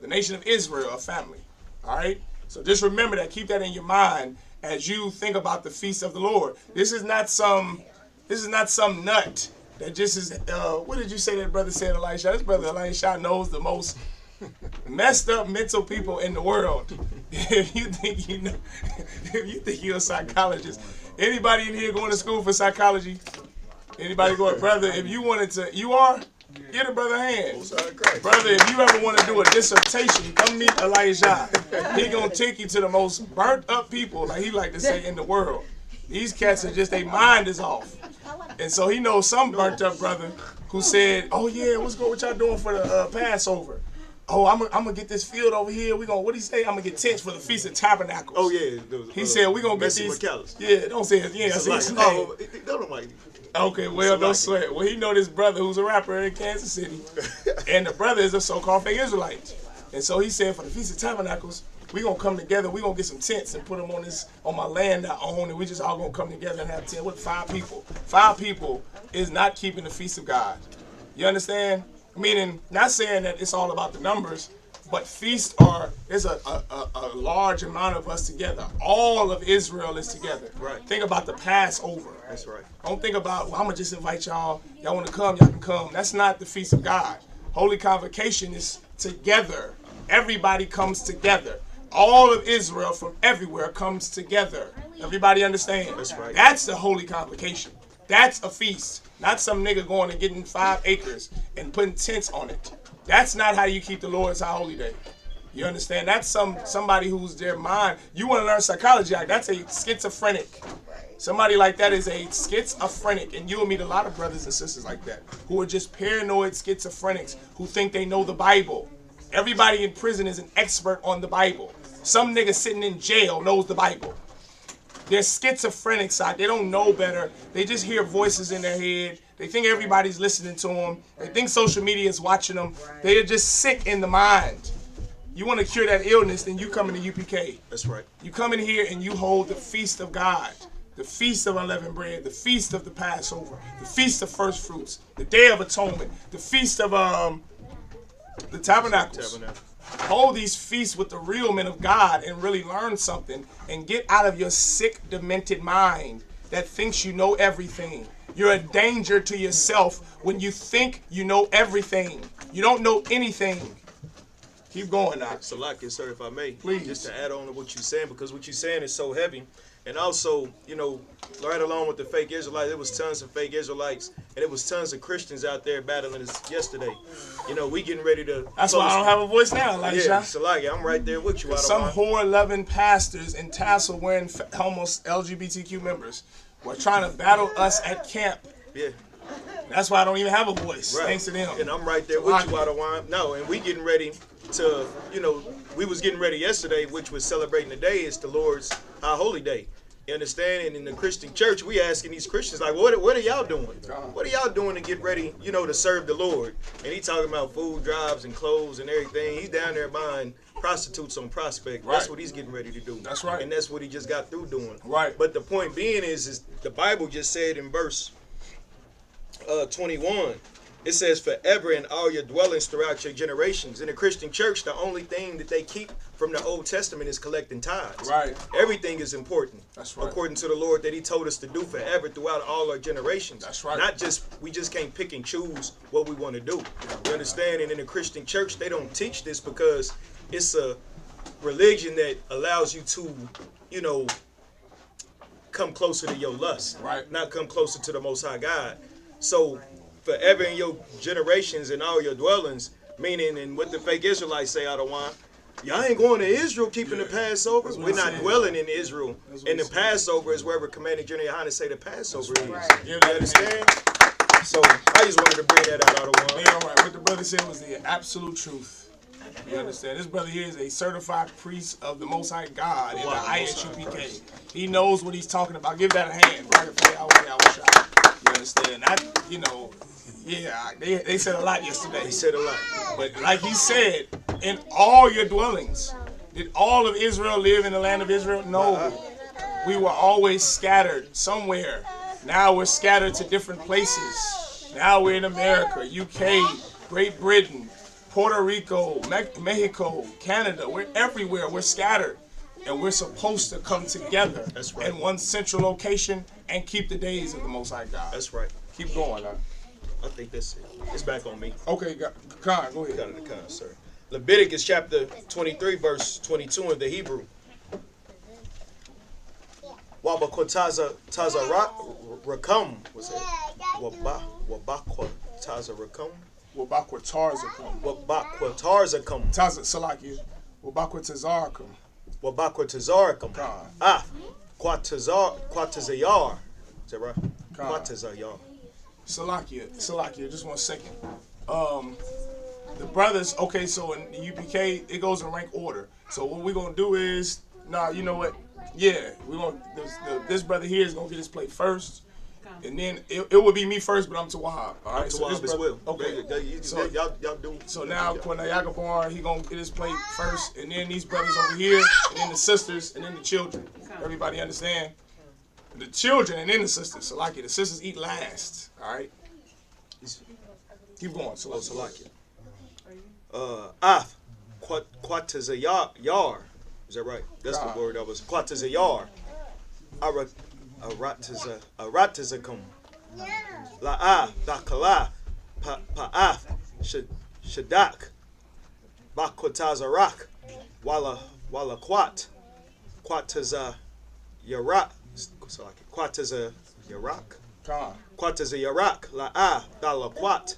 The nation of Israel, a family. All right? So just remember that. Keep that in your mind as you think about the feast of the Lord. This is not some nut that just is. What did you say that brother said, Elisha? This brother Elisha knows the most messed up mental people in the world. If you think you know, if you think you're a psychologist, anybody in here going to school for psychology? Anybody going, brother? If you wanted to, you are. Give the brother a hand. Brother, if you ever want to do a dissertation, come meet Elijah. He gonna take you to the most burnt up people, like he like to say, in the world. These cats are just, their mind is off. And so he knows some burnt up brother who said, oh yeah, what y'all doing for the Passover? Oh, I'm gonna get this field over here. We gonna, what he say? I'm gonna get tents for the Feast of Tabernacles. Oh yeah. He said we gonna get these. Yeah, don't say it. Yeah, I say his name. Okay, well, don't sweat. Well, he know this brother who's a rapper in Kansas City, and the brother is a so-called fake Israelite. And so he said, for the Feast of Tabernacles, we gonna come together. We gonna get some tents and put them on my land I own, and we just all gonna come together and have tent with 5 people. 5 people is not keeping the feast of God. You understand? Meaning, not saying that it's all about the numbers, but feasts there's a large amount of us together. All of Israel is together. Right. Think about the Passover. That's right. Don't think about, well, I'm going to just invite y'all. Y'all want to come, y'all can come. That's not the feast of God. Holy Convocation is together. Everybody comes together. All of Israel from everywhere comes together. Everybody understand? That's right. That's the Holy Convocation. That's a feast. Not some nigga going and getting 5 acres and putting tents on it. That's not how you keep the Lord's high holy day. You understand? That's somebody who's their mind. You want to learn psychology, that's a schizophrenic. Somebody like that is a schizophrenic. And you will meet a lot of brothers and sisters like that who are just paranoid schizophrenics who think they know the Bible. Everybody in prison is an expert on the Bible. Some nigga sitting in jail knows the Bible. They're schizophrenic side. They don't know better. They just hear voices in their head. They think everybody's listening to them. They think social media is watching them. They are just sick in the mind. You want to cure that illness, then you come into UPK. That's right. You come in here and you hold the feast of God, the feast of unleavened bread, the feast of the Passover, the feast of first fruits, the Day of Atonement, the feast of the Tabernacles. Hold these feasts with the real men of God and really learn something and get out of your sick, demented mind that thinks you know everything. You're a danger to yourself when you think you know everything. You don't know anything. Keep going now. Salaki, sir, if I may. Please. Just to add on to what you're saying, because what you're saying is so heavy. And also, you know, right along with the fake Israelites, there was tons of fake Israelites, and there was tons of Christians out there battling us yesterday. You know, we getting ready to... That's why I don't have a voice now, Elijah. Yeah, Salaki, I'm right there with you. Some whore-loving pastors in tassel wearing almost LGBTQ members were trying to battle us at camp. Yeah. That's why I don't even have a voice, Right. thanks to them. And I'm right there with you, Adawan. No, and we getting ready to, you know, we was getting ready yesterday, which was celebrating the day. It's the Lord's High Holy Day. You understand? And in the Christian church, we asking these Christians, like, what are y'all doing? What are y'all doing to get ready, you know, to serve the Lord? And he talking about food drives and clothes and everything. He's down there buying prostitutes on Prospect. Right. That's what he's getting ready to do. That's right. And that's what he just got through doing. Right. But the point being is the Bible just said in verse 21, it says, forever in all your dwellings throughout your generations. In the Christian church, the only thing that they keep from the Old Testament is collecting tithes. Right. Everything is important. That's right. According to the Lord that he told us to do forever throughout all our generations. That's right. Not just, we just can't pick and choose what we want to do. You understand? And in the Christian church, they don't teach this because it's a religion that allows you to, you know, come closer to your lust. Right. Not come closer to the Most High God. So, forever in your generations and all your dwellings, meaning, and what the fake Israelites say out of wine, y'all ain't going to Israel keeping the Passover. We're not dwelling in Israel. And the Passover is where we're commanding General Yohanan say the Passover is. Right. You understand? So, I just wanted to bring that out of wine. Yeah, all right. What the brother said was the absolute truth. You understand? This brother here is a certified priest of the Most High God in the ISUPK. He knows what he's talking about. Give that a hand. You understand? You know, yeah, they said a lot yesterday. He said a lot. But like he said, in all your dwellings, did all of Israel live in the land of Israel? No. We were always scattered somewhere. Now we're scattered to different places. Now we're in America, UK, Great Britain, Puerto Rico, Mexico, Canada. We're everywhere. We're scattered. And we're supposed to come together in one central location and keep the days of the Most High God. That's right. Keep going, I think that's it. It's back on me. Okay, Khan, go ahead. Got it, Khan, sir. Leviticus chapter 23, verse 22 in the Hebrew. Wabakwa taza rakam. What's that? Wabakwa taza rakam. Wabakwa Tarzakum. Wabakwa tarzakam. Salakia. Wabakwa Tazarkum. Wabakwa tazarkam. Khan. Quatazayar. Is that right? Quatazayar. Salakia, just 1 second. The brothers, okay, so in the UPK, it goes in rank order. So what we're going to do is, you know what? Yeah, we're going to, this brother here is going to get his plate first. And then it would be me first, but I'm Tawab. All right, so this as well. Okay. So y'all do. So now Yagabar, he gonna get his plate first, and then these brothers over here, and then the sisters, and then the children. Everybody understand? The children and then the sisters. So like it, the sisters eat last. All right. Keep going. So like it. Quatazayar. Is that right? That's the word that was Quatazayar. Aratazakum. La'a, Dakala, Pa'af, Shadak, Bakwatazarak, Wala Quat, Quataza Yarak, Quataza Yarak, Quataza Yarak, La'a, Dala Quat,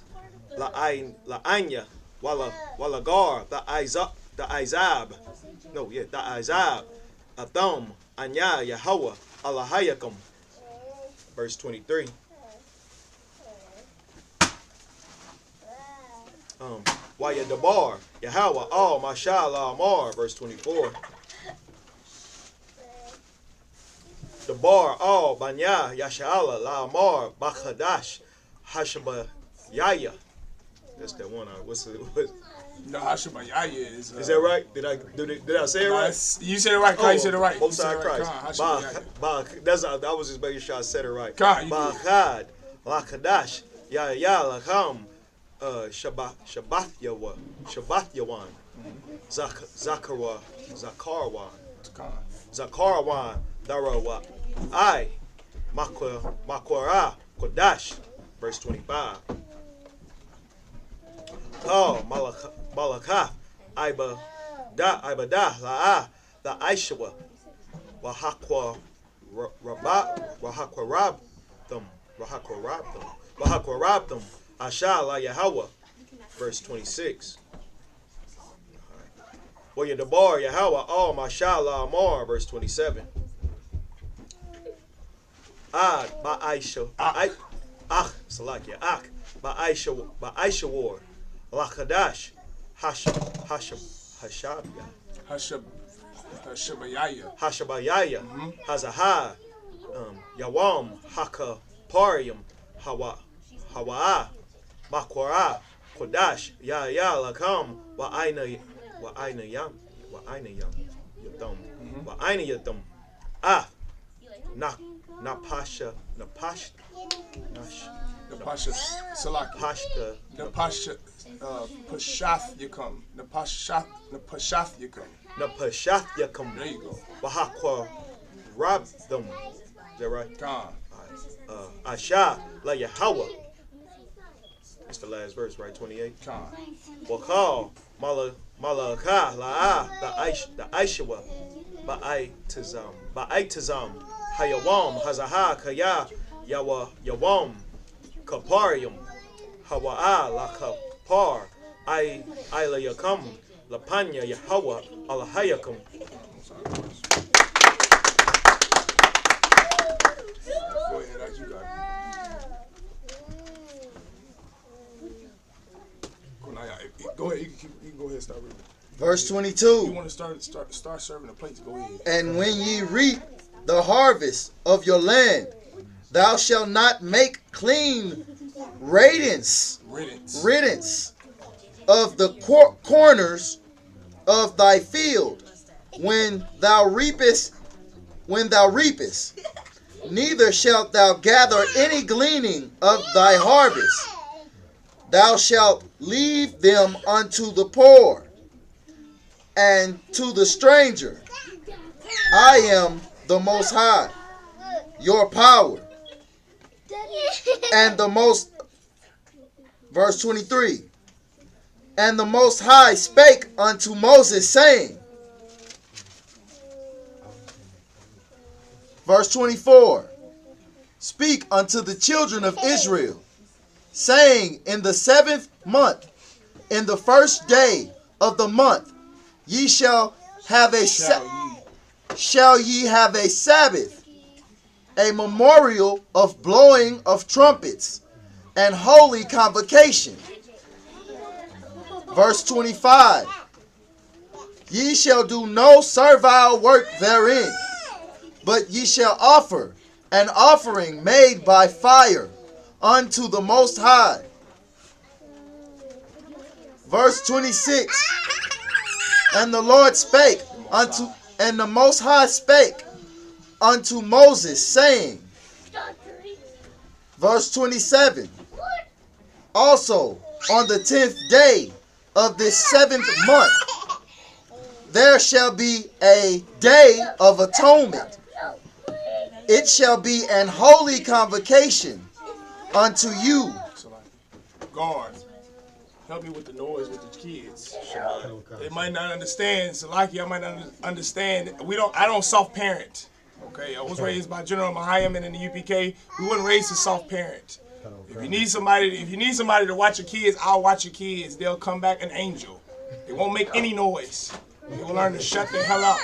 La'anya, Wala Gar, the Izab, the Izab, Atham, Anya, Yahweh, Allahayakum. Verse 23. Waya Dabar, Yahweh, all Mashallah Amar. Verse 24. Dabar, all Banya, Yashala, La Amar, Bakhadash, Hashaba Yaya. That's that one. What's it? No, Hashemayaya is. Is that right? Did I say it right? You said it right, Kai. You said it right. Most High Christ. That was just making sure I said it right. Bachad, Lakadash, Ya Lakam, Shabbath Yawan, Zakarwan, Darawa, I, Makwara, Kodash, verse 25. Oh, Malakah, Ibadah, La'ah, the Aishawa, Wahakwa Rabdam, Asha La Yahweh, verse 26. Well, Yadabar Yahweh, all Mashallah Amar, verse 27. Ad Ba'aisha, Salakia, Ak, Ba'aisha War, Lachadash, Hashabayaya, Hazahah, Yawam, Haka, Parium, Hawa'a, Makwara, Kodash, Ya Lakam, Wa'aina Yam, Yatum, Wa'aina Yatum, Napasha, Salaki. Pashta, Pashath Yakum. Pashath Yakum. Napashath Yakum. There you go. Wahakwa Rabdam. Is that right? Khan. Asha La Yahweh. That's the last verse, right? 28. Khan. Wakal Malakah La'ah the Aishawa Ba'aitazam Hayawam Hazaha Kaya Yawam Kaparium Hawa'a La Kapar Ila Yakam La Panya Yahweh Alahayakum. Go ahead, you got it. Go ahead, you can go ahead and start reading. Verse You 22. want to start serving the plates, go ahead. And when ye reap the harvest of your land, thou shalt not make clean riddance of the corners of thy field when thou reapest, neither shalt thou gather any gleaning of thy harvest. Thou shalt leave them unto the poor and to the stranger. I am the Most High, your power, and the most, verse 23, and the Most High spake unto Moses, saying, verse 24, speak unto the children of Israel, saying, in the 7th month, in the 1st day of the month, ye shall have a shall ye have a Sabbath, a memorial of blowing of trumpets, and holy convocation. Verse 25, ye shall do no servile work therein, but ye shall offer an offering made by fire unto the Most High. Verse 26, and the Lord spake unto, and the Most High spake unto Moses, saying, verse 27, also on the 10th day of this 7th month, there shall be a day of atonement. It shall be an holy convocation unto you. Guard, help me with the noise with the kids. They might not understand. Salaki, I might not understand. I don't soft parent. Okay, I was raised by General Mahayaman in the UPK. We weren't raised to soft parent. If you need somebody to watch your kids, I'll watch your kids. They'll come back an angel. They won't make any noise. They will learn to shut the hell up.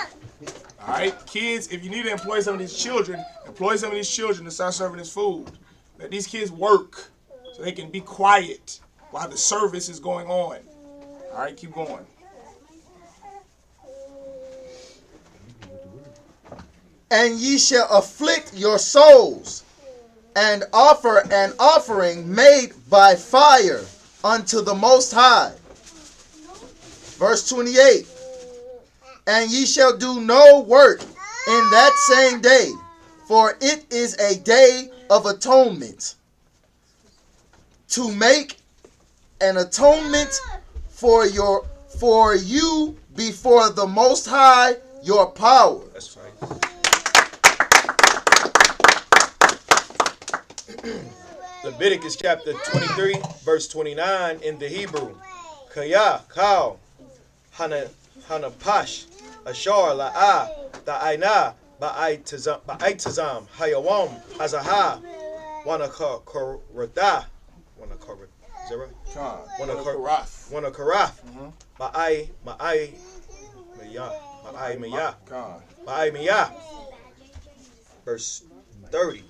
All right, kids, if you need to employ some of these children, to start serving this food. Let these kids work so they can be quiet while the service is going on. All right, keep going. And ye shall afflict your souls, and offer an offering made by fire unto the Most High. Verse 28, and ye shall do no work in that same day, for it is a day of atonement, to make an atonement for you before the Most High, your power. That's right. Leviticus chapter 23, verse 29 in the Hebrew. Kaya, Kal, Hanapash, Ashar, La'a, Da'aina, Ba'aitazam, Hayawam, Azaha, Wanakarada, is that right? Wanakarath, Ma'ai, verse 30.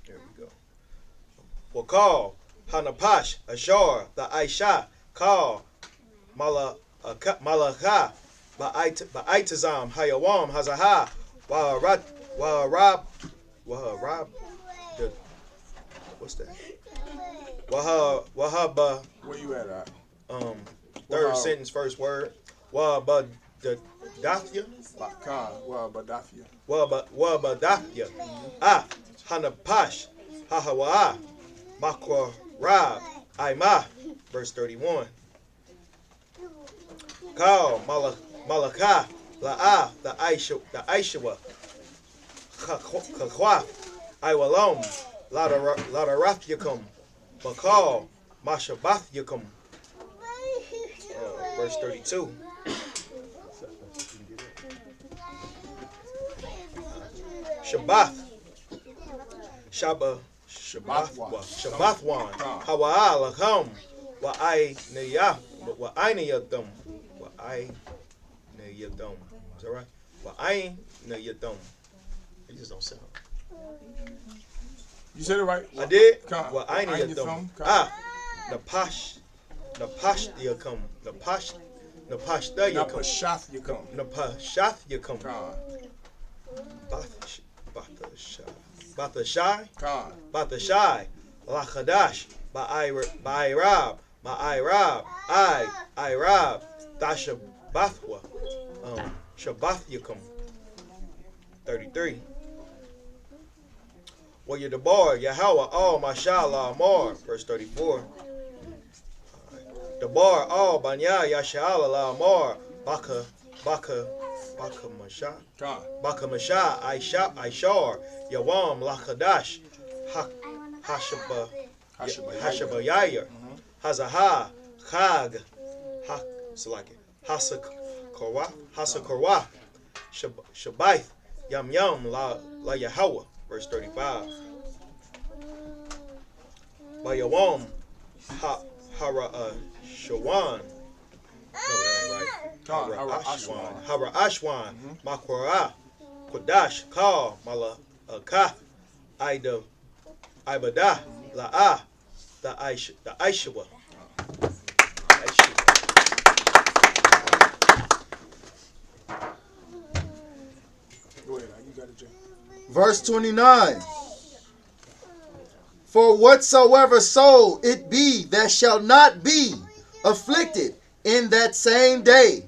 There we go. Wakal, Hanapash, Ashar, the Aisha, Kal, Malakha, Ba'aitazam, Hayawam, Hazaha, Waharab, what's that? Wahaba. Where you at? Third sentence, first word. Wabadathya. Wabadathya. Hanapash. Hahawa. Makwa Rab. Aima. Verse 31. Kal Malakah. La'a. The Aishawa. Kakwa. Iwalom. Ladarafyakum. Bakal. Mashabathyakum. Verse 32. Shabbath. Shabbathwan. Hawa'a lacham. Wa'ainiyadum. Wa'ainiyadum. Is that right? Wa'ainiyadum. It just don't sound. You said it right. I did. Wa'ainiyadum. Napash. Napash yakum. Napash yakum. Napashath yakum. Bathashai. Lachadash. Ba'irab. Irab. Dashabathwa. Shabbath yakum. 33. Well, you're the bar, Yahweh, all mashallah, Amar, verse 34. The bar, all banya, Yashala, Amar, Baka Masha, Aishar, Yawam, Lachadash, Hashabayayir, Hazaha, Chag, Hasakorwa, Shabaith, Yam, La Yahweh. Verse 35. Bayawam Shawan. No, that ain't right. Hara Ashwan. Makwara. Kodash. Kal. Malakah. Ibadah. La'ah. The Aishawa. Go ahead, you got it, Jay. Verse 29. For whatsoever soul it be that shall not be afflicted in that same day,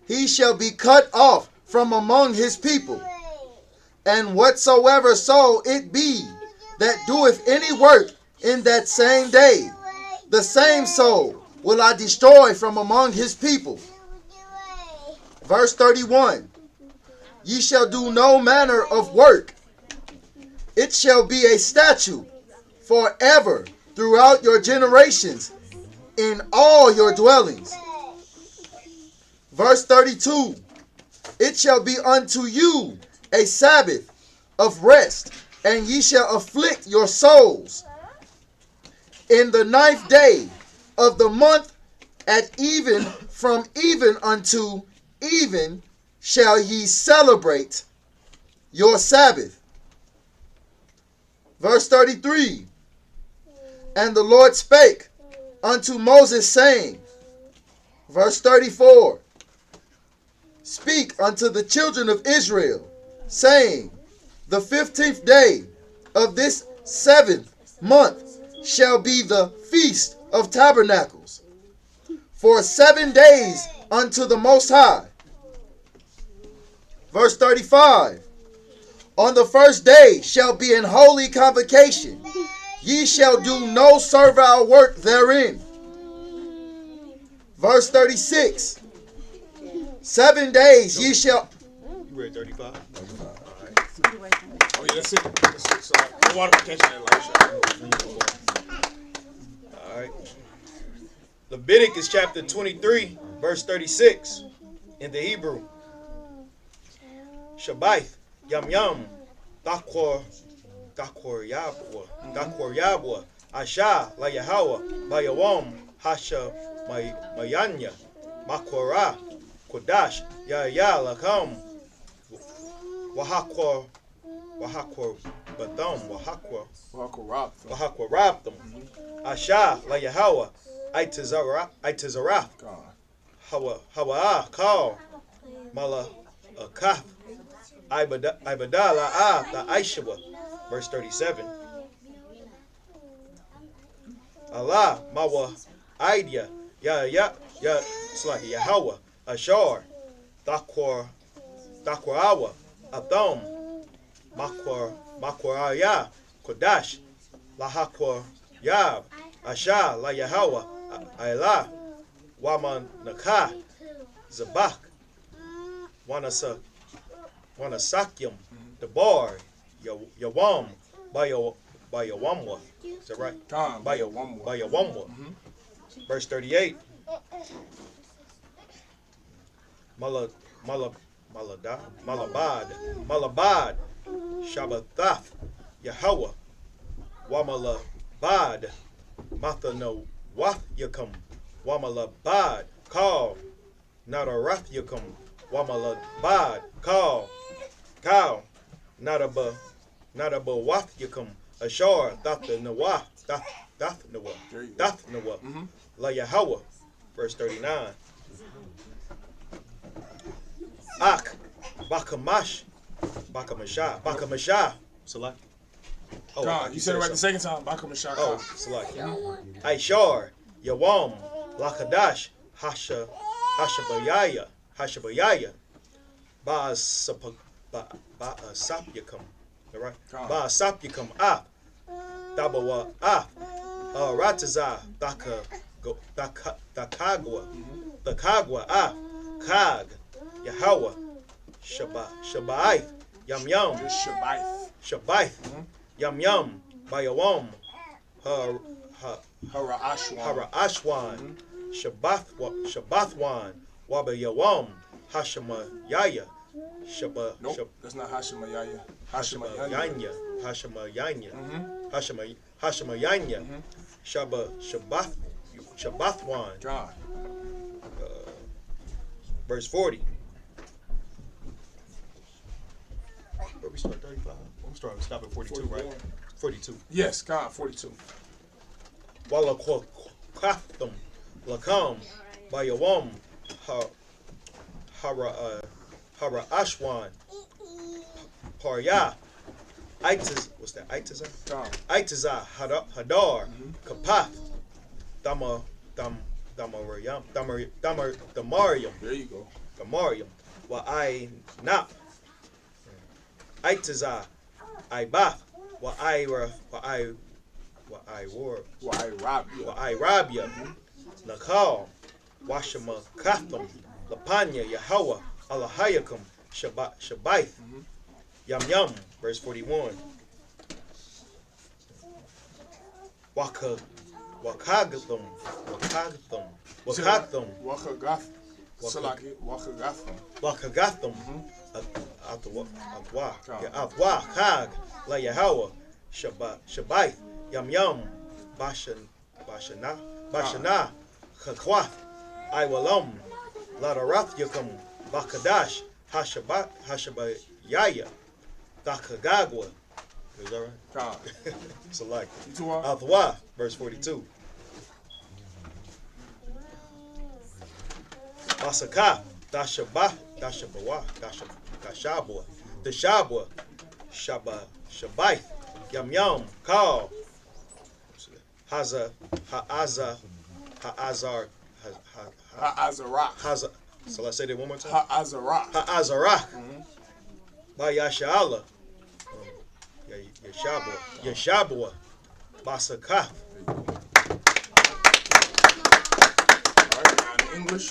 he shall be cut off from among his people. And whatsoever soul it be that doeth any work in that same day, the same soul will I destroy from among his people. Verse 31. Ye shall do no manner of work. It shall be a statute forever throughout your generations in all your dwellings. Verse 32. It shall be unto you a Sabbath of rest, and ye shall afflict your souls. In the 9th day of the month at even, from even unto even, shall ye celebrate your Sabbath. Verse 33. And the Lord spake unto Moses, saying, verse 34. Speak unto the children of Israel, saying, the 15th day of this 7th month shall be the feast of tabernacles, for 7 days unto the Most High. Verse 35. On the first day shall be an holy convocation. Ye shall do no servile work therein. Verse 36. 7 days ye shall. You read 35? Oh yeah, that's it. That's it. So no water for catching that light shot. All right. Leviticus chapter 23, verse 36 in the Hebrew. Shabbath, yam yam, dakwar yabwa, asha la Yahweh, bayawam, hasha mayanya, makwara, kodash, ya lakam, wahakwa batham, wahakwa raptum, asha la Yahweh, itazaraf, hawa kal, mala kaf, ibadala the Isupk, verse 37. Allah mawa idea ya it's like Yahweh ashar dakwarawa atham makwaraya kodash lahakwa yab asha la Yahweh ayla waman nakah zabak wanasakyam the bar yawam by yawamwa. Is that right? By yawamwa. Verse 38. Malabad Shabbathath Yahweh Wamalabad Mathano Wath Yakum Wamalabad Call Nadarath Yakum Wamalabad Call Cow Nadaba Wath Yakum Ashar Datha Nawah Dath Nawah La Yahweh. Verse 39. Ak Bakamasha Select. God, you said it right the second time. Bakamashaka. Oh, select. Aishar Yawam Lakadash Hashabayaya Ba'asapyakam. All right. Ba'asapyakam Ap Dabawa Ap Rataza Dakagwa Ap Kag Yahweh Shabbaith Yam Shabbaith Yam Yam Bayawam Harashwan Shabbathwan Wabayawam Hashemayaya Nope, that's not Hashemayaya. Hashemayanya Shabbathwan. God. Verse 40. Where we start? 35. I'm stop at 42, right? 42. Yes, God, 42. Walakwatham lakam bayawam hara ashwan parya itaz. What's that? Itazah? Itazah hadar kapath damariam. There you go. Damariam wa I nap Itazah ibath wa I Rabia Nakal Washama Katham Lapanya Yahweh Alahayakum Shabbaith Yam Yam. Verse 41. Wakagatham Atwa Kag La Yahweh Shabbaith Yam Yam Bashana Kakwath Iwalam Ladarath Yakum Bakadash Hashabayaya Dakagagwa. Is that right? God. Select. You are? Athwa, verse 42. Basaka Dashabah Dashabwa Dashabwa Shabbaith Yam Yam Kal Ha'azar so let's say that one more time. Ha'azarach Bayasha'Allah Yeshabwa Basakah. All right, now in English.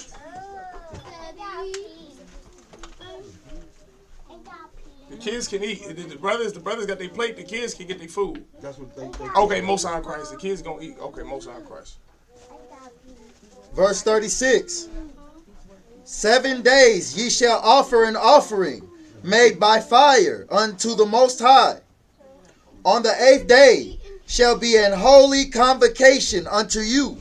The kids can eat. The brothers got their plate. The kids can get their food. That's what they Okay, Most High Christ. The kids gonna eat. Okay, Most High Christ. Verse 36. 7 days ye shall offer an offering made by fire unto the Most High. On the 8th day shall be an holy convocation unto you.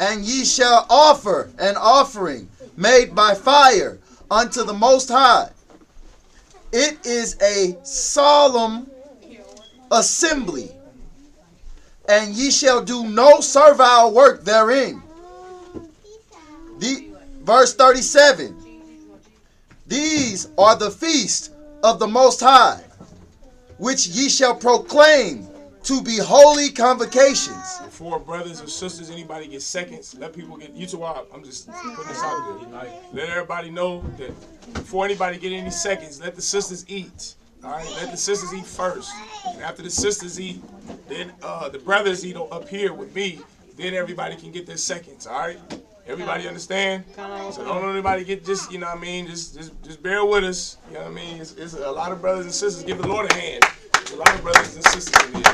And ye shall offer an offering made by fire unto the Most High. It is a solemn assembly, and ye shall do no servile work therein. Verse 37. These are the feast of the Most High, which ye shall proclaim to be holy convocations. Before brothers or sisters, anybody get seconds, let people get you to I'm just putting this out there. Let everybody know that before anybody get any seconds, let the sisters eat. All right, let the sisters eat first. And after the sisters eat, then the brothers eat up here with me. Then everybody can get their seconds. All right, everybody understand? So don't let anybody get just, you know what I mean, just bear with us. You know what I mean? It's a lot of brothers and sisters. Give the Lord a hand. There's a lot of brothers and sisters in here.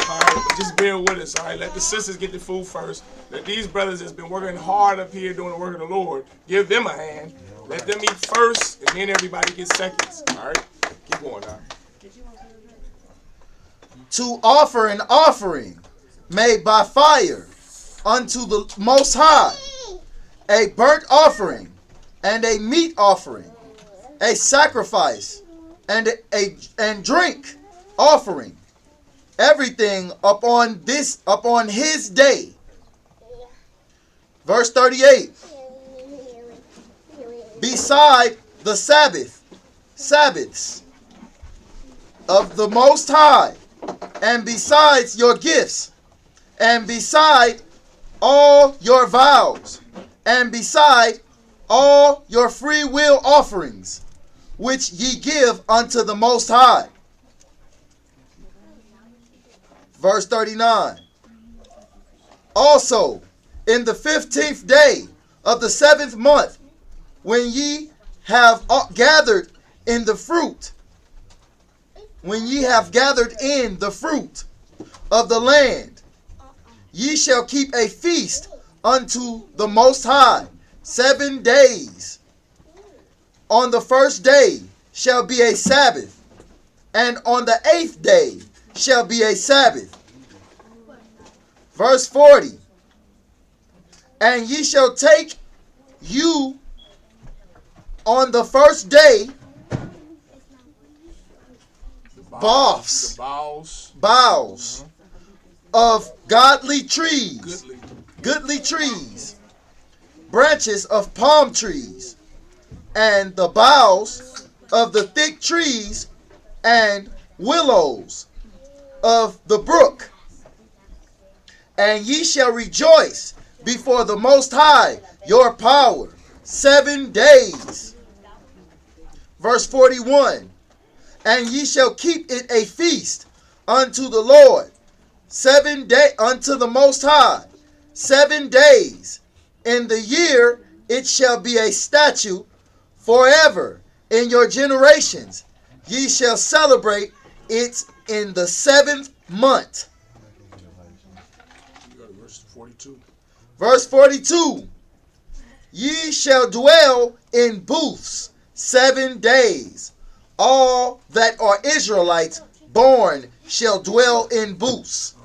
All right, but just bear with us. All right, let the sisters get the food first. Let these brothers that's been working hard up here doing the work of the Lord, give them a hand. Let them eat first, and then everybody gets seconds. All right, keep going now. To offer an offering made by fire unto the Most High, a burnt offering and a meat offering, a sacrifice and drink offering, everything upon his day. Verse 38. Beside the Sabbaths of the Most High, and besides your gifts, and beside all your vows, and beside all your free will offerings, which ye give unto the Most High. Verse 39. Also, in the 15th day of the 7th month, when ye have gathered in the fruit, of the land, ye shall keep a feast unto the Most High 7 days. On the first day shall be a Sabbath, and on the 8th day shall be a Sabbath. Verse 40. And ye shall take you on the first day boughs of goodly trees, branches of palm trees, and the boughs of the thick trees and willows of the brook. And ye shall rejoice before the Most High your power 7 days. Verse 41. And ye shall keep it a feast unto the Lord 7 days, unto the Most High 7 days. In the year it shall be a statute forever in your generations. Ye shall celebrate it in the 7th month. Verse 42. Verse 42. Ye shall dwell in booths 7 days. All that are Israelites born shall dwell in booths.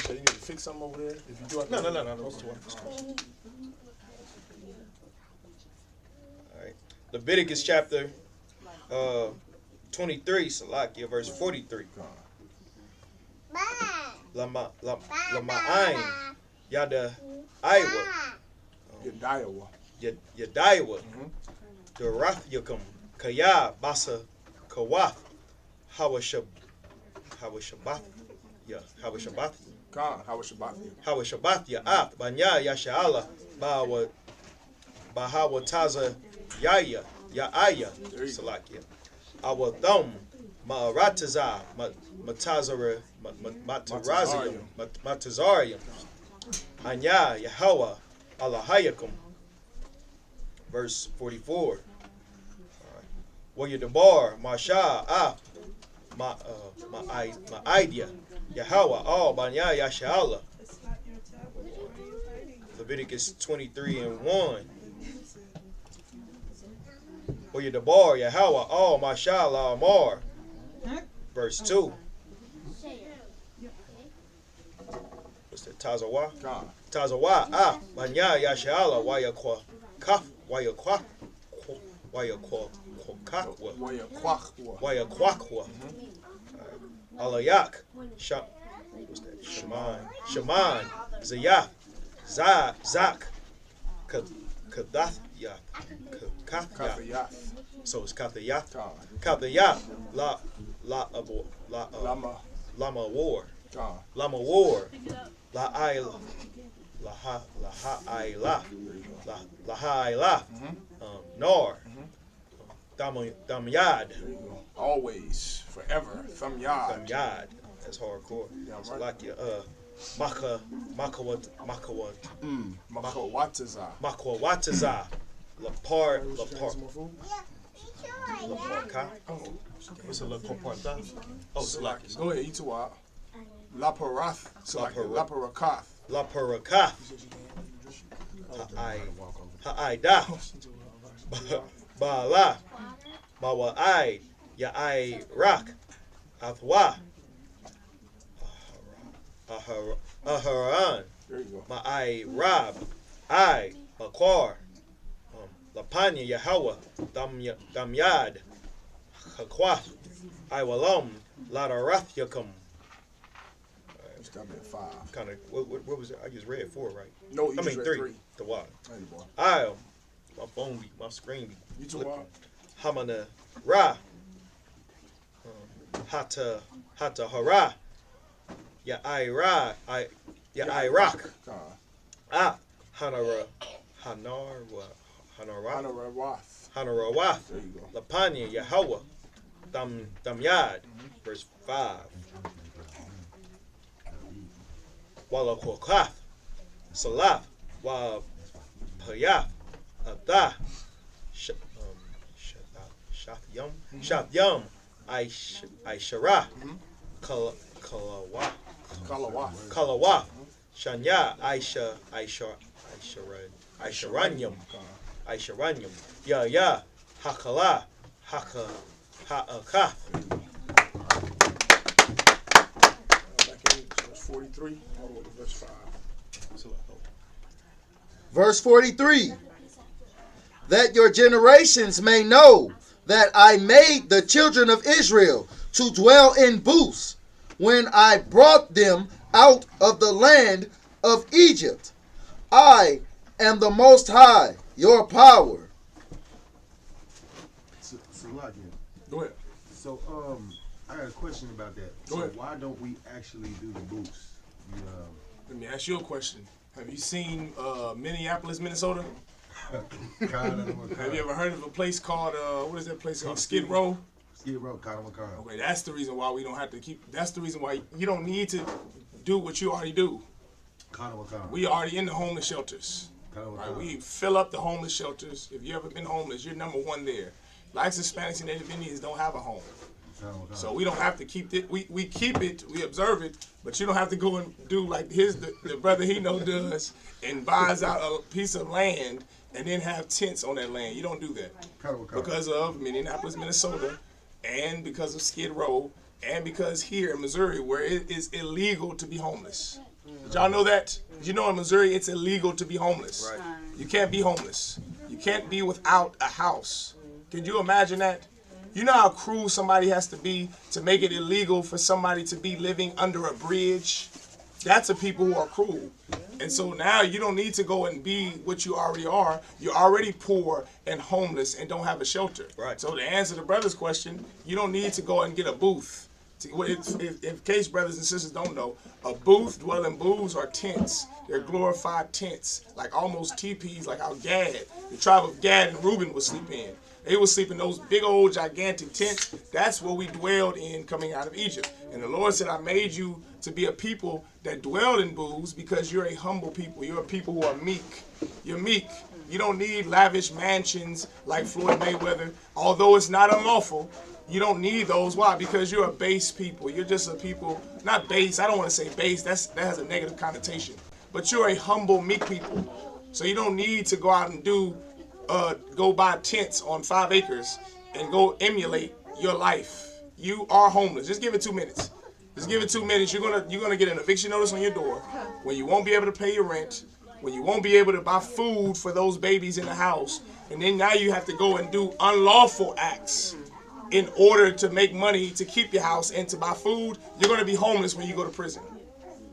You need to fix something over there. If you do, no. All right. Leviticus chapter 23, Salakia, verse 43. Lama'ain Yada Iowa. Yadaiwa. Darath Yakum Kaya Basa Kawath Hawashabath. Hawashabath Ya'ath Banya Yasha'ala Bahawataza Yaya Ya'aya Salakia. Our thumb Ma'arataza Matazarium Anya Yahweh Alahayakum verse 44. Wayadabar, Masha, my idea, Yahweh, all Banya Yashala. Leviticus 23:1. Wayadabar, Yahweh, all Mashallah Amar. Verse 2. What's that? Tazawa? Tazawa, Banya Yashala, Wayakwa, Kaf, Wayakwa, Wayakwakwa, Alayak, Shaman, Zayah, Zak, Kadathya, Kathya. So it's Kathya. Kathya, Lama War, La Ha'ila, Nar, Damyad. Always, forever, Thamyad. Damyad. That's hardcore. It's like your Makawataza. Lapar. What's a Laparta? Oh, Salakis. Go ahead, eat a while. Laparath. Laparakath. Laparakath. Ha'ida. Ba'ala. Mawa'ai. Ya'ai rak. Athwa. Aharan. There you go. Ma'ai rab. I. Makwar. Lapanya Yahweh. Damyad. Hakwath. Iwalam. Ladarath Yakum. Stop at 5. Kind of, what was it? I just read 4, right? No, you just read 3. The what? Hey, boy. My phone be, my screen be. You too wild. Hamana Ra. Hata Hara. Ya Ira. Ya Iraq. Hanara. Hanarawath. There you go. Lapanya Yahweh. Damyad. Verse 5. Wala Kokath. Salaf. Wa Payaf. Ada. Shafyam. Aishara. Kalawa. Shanya. Aisharanyam. Ya. Hakala. Ha'akah. Back in verse 43, all the way to verse 5. Verse 43. That your generations may know that I made the children of Israel to dwell in booths when I brought them out of the land of Egypt. I am the Most High, your power. Go ahead. So, I got a question about that. Go ahead. Why don't we actually do the booths? Let me ask you a question. Have you seen Minneapolis, Minnesota? Have you ever heard of a place called, what is that place called? Skid Row? Skid Row, Kanawakara. Okay, that's the reason why we don't have to keep, that's the reason why you don't need to do what you already do. Kanawakara. We already in the homeless shelters. Right? We fill up the homeless shelters. If you ever been homeless, you're number 1 there. Blacks, Hispanics, and Native Indians don't have a home. So we don't have to keep it. We keep it, we observe it, but you don't have to go and do like the brother he know does and buys out a piece of land and then have tents on that land. You don't do that. Because of Minneapolis, Minnesota, and because of Skid Row, and because here in Missouri where it is illegal to be homeless. Did y'all know that? Did you know in Missouri it's illegal to be homeless? Right. You can't be homeless. You can't be without a house. Can you imagine that? You know how cruel somebody has to be to make it illegal for somebody to be living under a bridge? That's a people who are cruel. And so now you don't need to go and be what you already are. You're already poor and homeless and don't have a shelter. Right. So to answer the brother's question, you don't need to go and get a booth. In case brothers and sisters don't know, a booth, dwelling booths are tents. They're glorified tents, like almost teepees, like how Gad, the tribe of Gad and Reuben would sleep in. They would sleep in those big old gigantic tents. That's what we dwelled in coming out of Egypt. And the Lord said, I made you to be a people that dwell in booths because you're a humble people. You're a people who are meek. You're meek. You don't need lavish mansions like Floyd Mayweather. Although it's not unlawful, you don't need those. Why? Because you're a base people. You're just a people, not base. I don't want to say base. That has a negative connotation. But you're a humble, meek people. So you don't need to go out and go buy tents on 5 acres and go emulate your life. You are homeless. Just give it 2 minutes. Just give it 2 minutes. You're gonna get an eviction notice on your door when you won't be able to pay your rent, when you won't be able to buy food for those babies in the house, and then now you have to go and do unlawful acts in order to make money to keep your house and to buy food. You're gonna be homeless when you go to prison.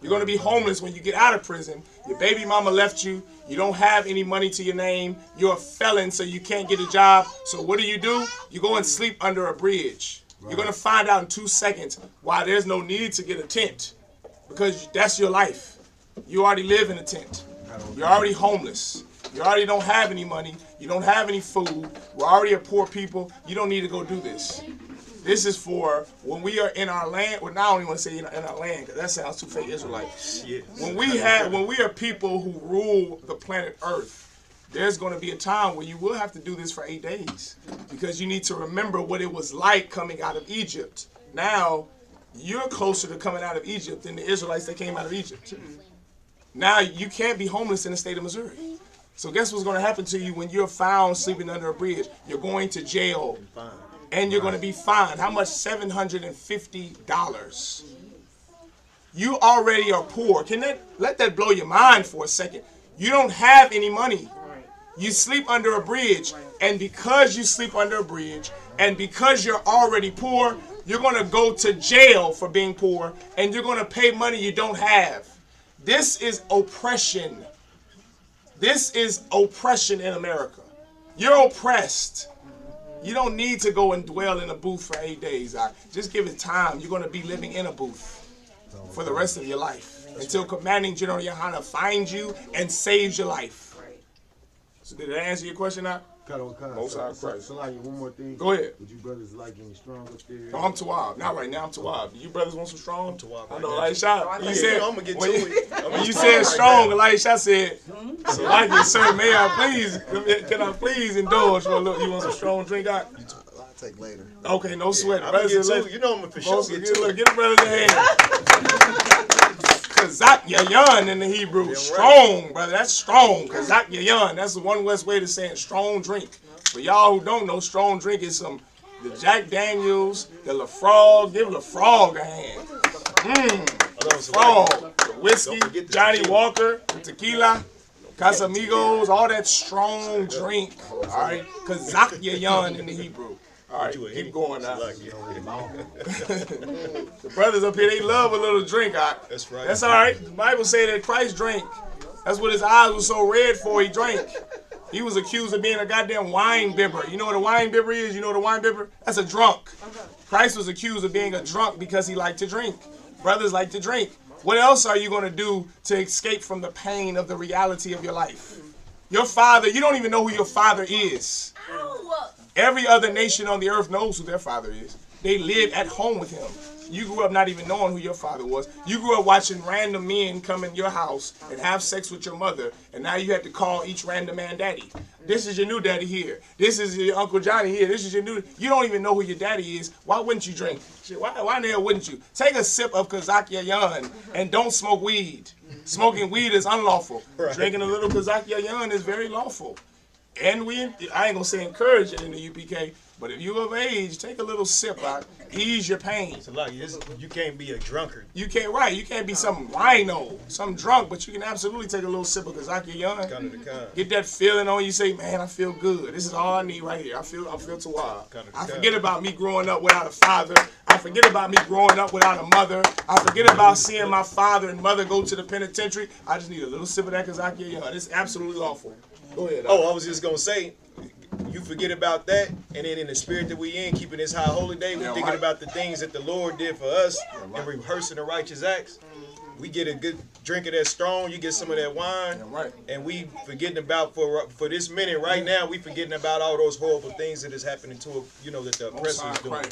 You're going to be homeless when you get out of prison. Your baby mama left you. You don't have any money to your name. You're a felon, so you can't get a job. So what do? You go and sleep under a bridge. Right. You're going to find out in 2 seconds why there's no need to get a tent. Because that's your life. You already live in a tent. You're already homeless. You already don't have any money. You don't have any food. We're already a poor people. You don't need to go do this. This is for when we are in our land. Well, now I don't even want to say in our land because that sounds too fake Israelite. Yeah. When we are people who rule the planet Earth, there's going to be a time where you will have to do this for 8 days because you need to remember what it was like coming out of Egypt. Now, you're closer to coming out of Egypt than the Israelites that came out of Egypt. Now, you can't be homeless in the state of Missouri. So guess what's going to happen to you when you're found sleeping under a bridge? You're going to jail. And you're going to be fined. How much? $750. You already are poor. Let that blow your mind for a second. You don't have any money. You sleep under a bridge. And because you sleep under a bridge, and because you're already poor, you're going to go to jail for being poor, and you're going to pay money you don't have. This is oppression. This is oppression in America. You're oppressed. You don't need to go and dwell in a booth for 8 days. Just give it time. You're going to be living in a booth for the rest of your life until Commanding General Yohana finds you and saves your life. So did that answer your question now? Most High Christ. So like one more thing. Go ahead. Would you brothers like any strong up there? No, I'm Tawab. Not right now. I'm Tawab. You brothers want some strong? I'm Tawab. I know Elisha. You said I'm gonna get to it. When you said strong, Elisha said, "So like it, sir, may I please? Can I please indulge for a little? You want some strong drink? I'll take later. Okay, no sweat. I'm gonna get to it. You know I'm gonna for sure get to it. Get the brothers a hand. Kazak Yayan in the Hebrew. Strong, brother. That's strong. Kazak Yayan. That's the one West way to saying strong drink. For y'all who don't know, strong drink is the Jack Daniels, the LaFrog. Give LaFrog a hand. LaFrog. The whiskey, Johnny Walker, the tequila, Casamigos, all that strong drink. All right. Kazak Yayan in the Hebrew. All right, keep going now. The brothers up here, they love a little drink. That's right. That's all right. The Bible say that Christ drank. That's what his eyes were so red for. He drank. He was accused of being a goddamn wine bibber. You know what a wine bibber is? You know what a wine bibber? That's a drunk. Christ was accused of being a drunk because he liked to drink. Brothers like to drink. What else are you going to do to escape from the pain of the reality of your life? Your father, you don't even know who your father is. Every other nation on the earth knows who their father is. They live at home with him. You grew up not even knowing who your father was. You grew up watching random men come in your house and have sex with your mother, and now you have to call each random man daddy. This is your new daddy here. This is your Uncle Johnny here. This is your new... You don't even know who your daddy is. Why wouldn't you drink? Why in the hell wouldn't you? Take a sip of Kazak Yayan and don't smoke weed. Smoking weed is unlawful. Right. Drinking a little Kazak Yayan is very lawful. And I ain't gonna say encourage it in the UPK, but if you're of age, take a little sip out, ease your pain. So like, you can't be a drunkard. You can't be some wino, some drunk, but you can absolutely take a little sip of Kazak Yayan. Get that feeling on you, say, man, I feel good. This is all I need right here. I feel Tawab. I forget about me growing up without a father. I forget about me growing up without a mother. I forget about seeing my father and mother go to the penitentiary. I just need a little sip of that Kazak Yayan. It's absolutely lawful. Go ahead. Oh, I was just gonna say, you forget about that, and then in the spirit that we in, keeping this high holy day, we're thinking about the things that the Lord did for us and rehearsing the righteous acts. We get a good drink of that strong, you get some of that wine, and we forgetting about for this minute right now, we forgetting about all those horrible things that is happening to that the oppressor is doing.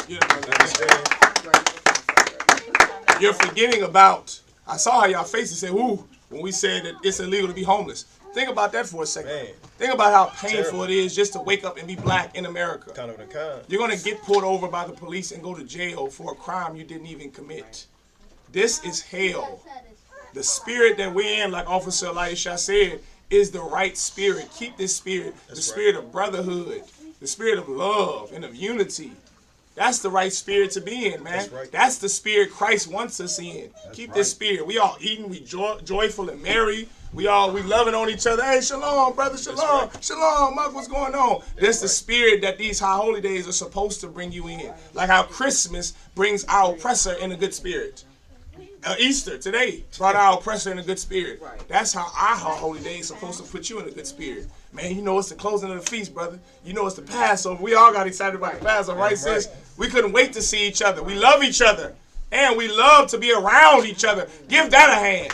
You're forgetting about. I saw how y'all faces said, "Ooh," when we said that it's illegal to be homeless. Think about that for a second. Man. Think about how painful Terrible. it is just to wake up and be black in America. Kind of the kind. You're going to get pulled over by the police and go to jail for a crime you didn't even commit. This is hell. The spirit that we're in, like Officer Elisha said, is the right spirit. Keep this spirit, the spirit of brotherhood, the spirit of love and of unity. That's the right spirit to be in, man. That's the spirit Christ wants us in. Keep this spirit. We all eating, we joyful and merry. We loving on each other. Hey, shalom, brother, shalom. Shalom, Mark, what's going on? That's the spirit that these high holy days are supposed to bring you in. Like how Christmas brings our oppressor in a good spirit. Easter today brought our oppressor in a good spirit. That's how our high holy days is supposed to put you in a good spirit. Man, you know it's the closing of the feast, brother. You know it's the Passover. We all got excited about the Passover, right, sis? We couldn't wait to see each other. We love each other. And we love to be around each other. Give that a hand.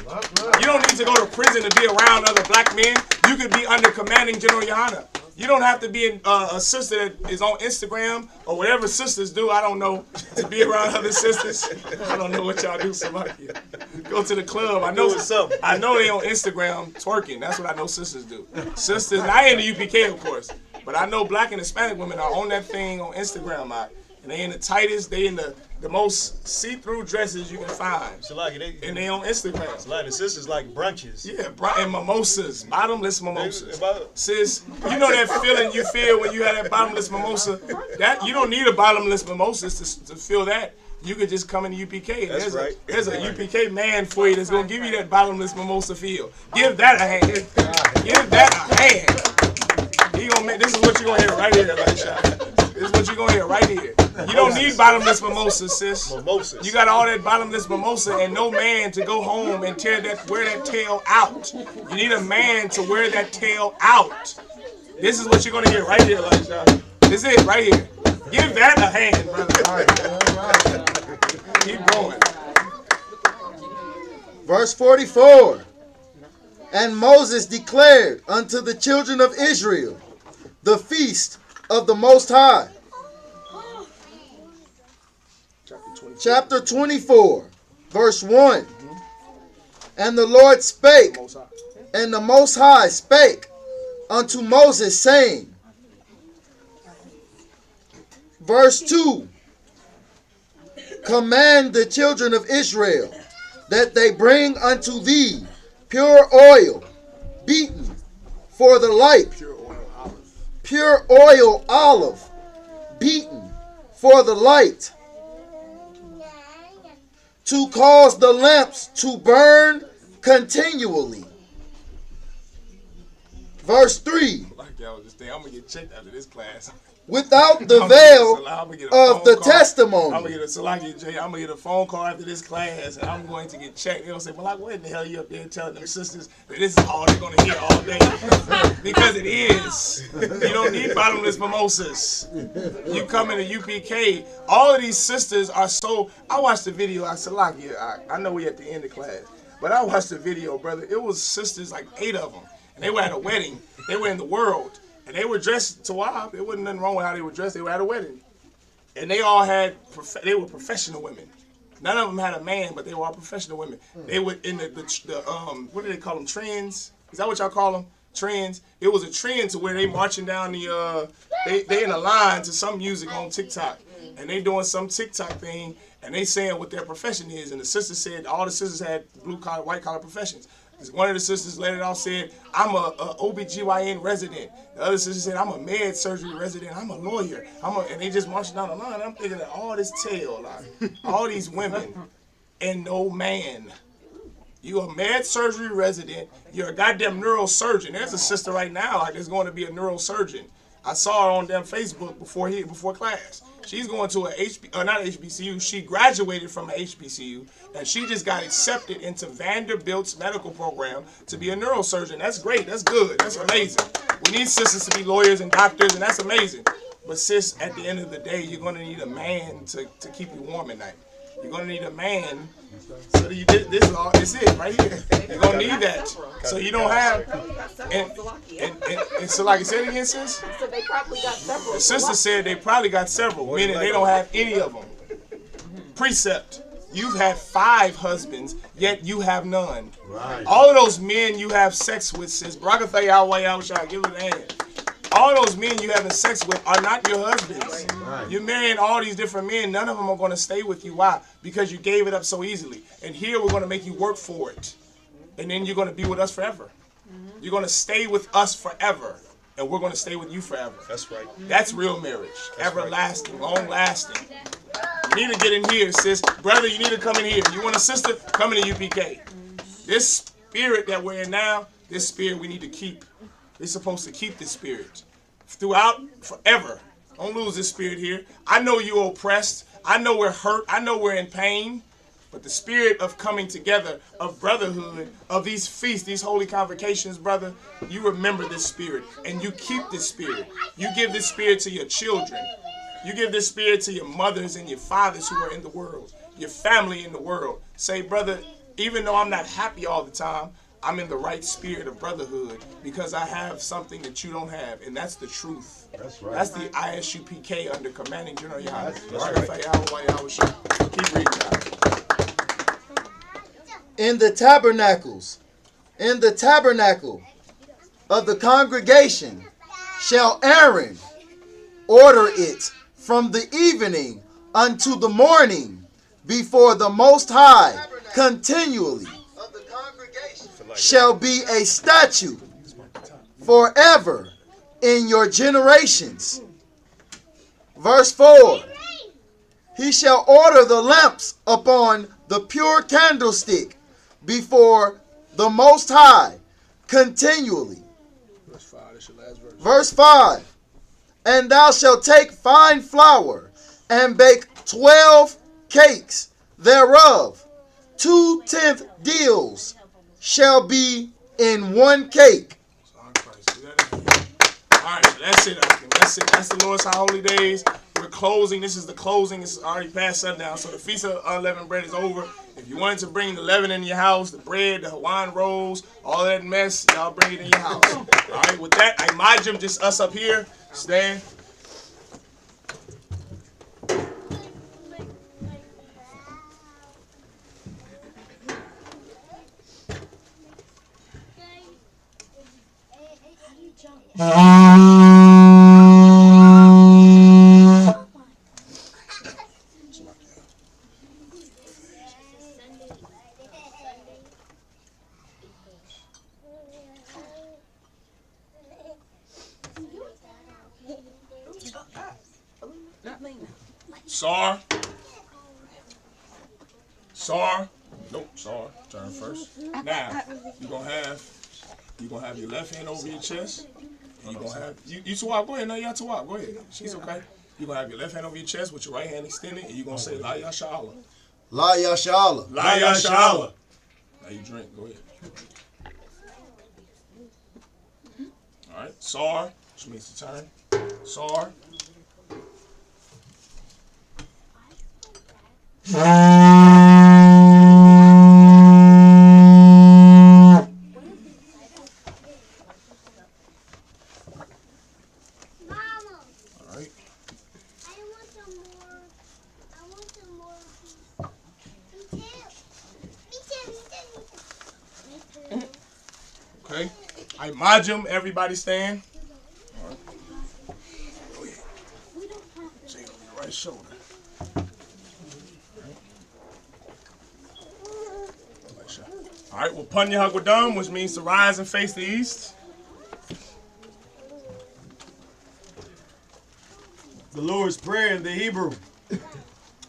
You don't need to go to prison to be around other black men. You could be under commanding General Yohana. You don't have to be a sister that is on Instagram or whatever sisters do. I don't know, to be around other sisters. I don't know what y'all do, somebody. Go to the club. I know they on Instagram twerking. That's what I know sisters do. Sisters, not in the UPK, of course, but I know black and Hispanic women are on that thing on Instagram. And they in the tightest, they in the most see-through dresses you can find. So like and they on Instagram. It's like the sisters like brunches. Yeah, and mimosas, bottomless mimosas. Sis, you know that feeling you feel when you have that bottomless mimosa? That you don't need a bottomless mimosa to feel that. You could just come in the UPK. And there's a UPK man for you that's going to give you that bottomless mimosa feel. Give that a hand. Give that a hand. This is what you're going to hear right here, Elisha. This is what you're going to hear right here. You don't need bottomless mimosas, sis. You got all that bottomless mimosa and no man to go home and wear that tail out. You need a man to wear that tail out. This is what you're going to hear right here, Elisha. This is it right here. Give that a hand, brother. All right. Keep going. Verse 44. And Moses declared unto the children of Israel the feast of the Most High. Chapter 24, verse 1. And the Lord spake, and the Most High spake unto Moses, saying, verse 2. Command the children of Israel that they bring unto thee pure oil, beaten for the light, pure oil olive, beaten for the light, to cause the lamps to burn continually. Verse 3. I'm going to get checked after this class. Without the veil of the testimony. I'm going to get a phone call after this class, and I'm going to get checked. They'll say, well, like, what in the hell are you up there telling them sisters that this is all they're going to hear all day? Because it is. You don't need bottomless mimosas. You come in the UPK, all of these sisters are so... I watched the video. I said, I know we at the end of class, but I watched the video, brother. It was sisters, like 8 of them, and they were at a wedding. They were in the world. And they were dressed to wild. There wasn't nothing wrong with how they were dressed. They were at a wedding. And they all they were professional women. None of them had a man, but they were all professional women. They were in the what do they call them, trends? Is that what y'all call them? Trends? It was a trend to where they marching down the, they in a line to some music on TikTok. And they doing some TikTok thing, and they saying what their profession is. And the sisters said, all the sisters had blue-collar, white-collar professions. One of the sisters let it off, said, I'm a OBGYN resident. The other sister said, I'm a med surgery resident. I'm a lawyer. And they just marching down the line. And I'm thinking that all this tail, like, all these women and no man. You're a med surgery resident. You're a goddamn neurosurgeon. There's a sister right now like there's going to be a neurosurgeon. I saw her on damn Facebook before class. She's going to not HBCU. She graduated from a HBCU, and she just got accepted into Vanderbilt's medical program to be a neurosurgeon. That's great. That's good. That's amazing. We need sisters to be lawyers and doctors, and that's amazing. But sis, at the end of the day, you're going to need a man to keep you warm at night. You're going to need a man. So you did this is all. It's it right here. You're gonna need that. So you don't have. And so like I said again, sis. So they probably got several. The sister said they probably got several, meaning they don't have any of them. Precept. you've had 5 husbands, yet you have none. Right. All of those men you have sex with, sis, Barakatha Yahweh Yahushua, give it a hand. All those men you having sex with are not your husbands. Right. You're marrying all these different men. None of them are going to stay with you. Why? Because you gave it up so easily. And here we're going to make you work for it. And then you're going to be with us forever. You're going to stay with us forever. And we're going to stay with you forever. That's right. That's real marriage. Everlasting, long-lasting. You need to get in here, sis. Brother, you need to come in here. You want a sister? Come in to UPK. This spirit that we're in now, this spirit we need to keep. We're supposed to keep this spirit throughout forever. Don't lose this spirit here. I know you're oppressed. I know we're hurt. I know we're in pain. But the spirit of coming together, of brotherhood, of these feasts, these holy convocations, brother, you remember this spirit and you keep this spirit. You give this spirit to your children. You give this spirit to your mothers and your fathers who are in the world, your family in the world. Say, brother, even though I'm not happy all the time, I'm in the right spirit of brotherhood because I have something that you don't have, and that's the truth. That's right. That's the ISUPK under Commanding General Yahweh. That's right. Keep reading that. In the tabernacle of the congregation shall Aaron order it from the evening unto the morning before the Most High continually. Shall be a statute forever in your generations. Verse 4. He shall order the lamps upon the pure candlestick before the Most High continually. Verse 5, that's your last verse. Verse 5. And thou shalt take fine flour and bake 12 cakes thereof. 2/10 deals shall be in one cake. All right, so that's it. That's it. That's the Lord's High Holy Days. We're closing. This is the closing. It's already past sundown, so the Feast of Unleavened Bread is over. If you wanted to bring the leaven in your house, the bread, the Hawaiian rolls, all that mess, y'all bring it in your house. All right, with that, Imajim, just us up here. Stand. Sar. Nope, Sar. Turn first. Now, you're gonna have your left hand over your chest. And you're gonna have you Tawab, go ahead. No, y'all Tawab, go ahead. She's okay. You're gonna have your left hand over your chest with your right hand extended, and you're gonna say La Yasha Allah. La Yasha Allah. La Yasha Allah. Now you drink, go ahead. Alright, Sar, which means to turn. Sar. Okay. Imajim, everybody stand. All right. Go ahead. Say it on your right shoulder. All right, well, Punya Hagwadam, which means to rise and face the east. The Lord's Prayer in the Hebrew.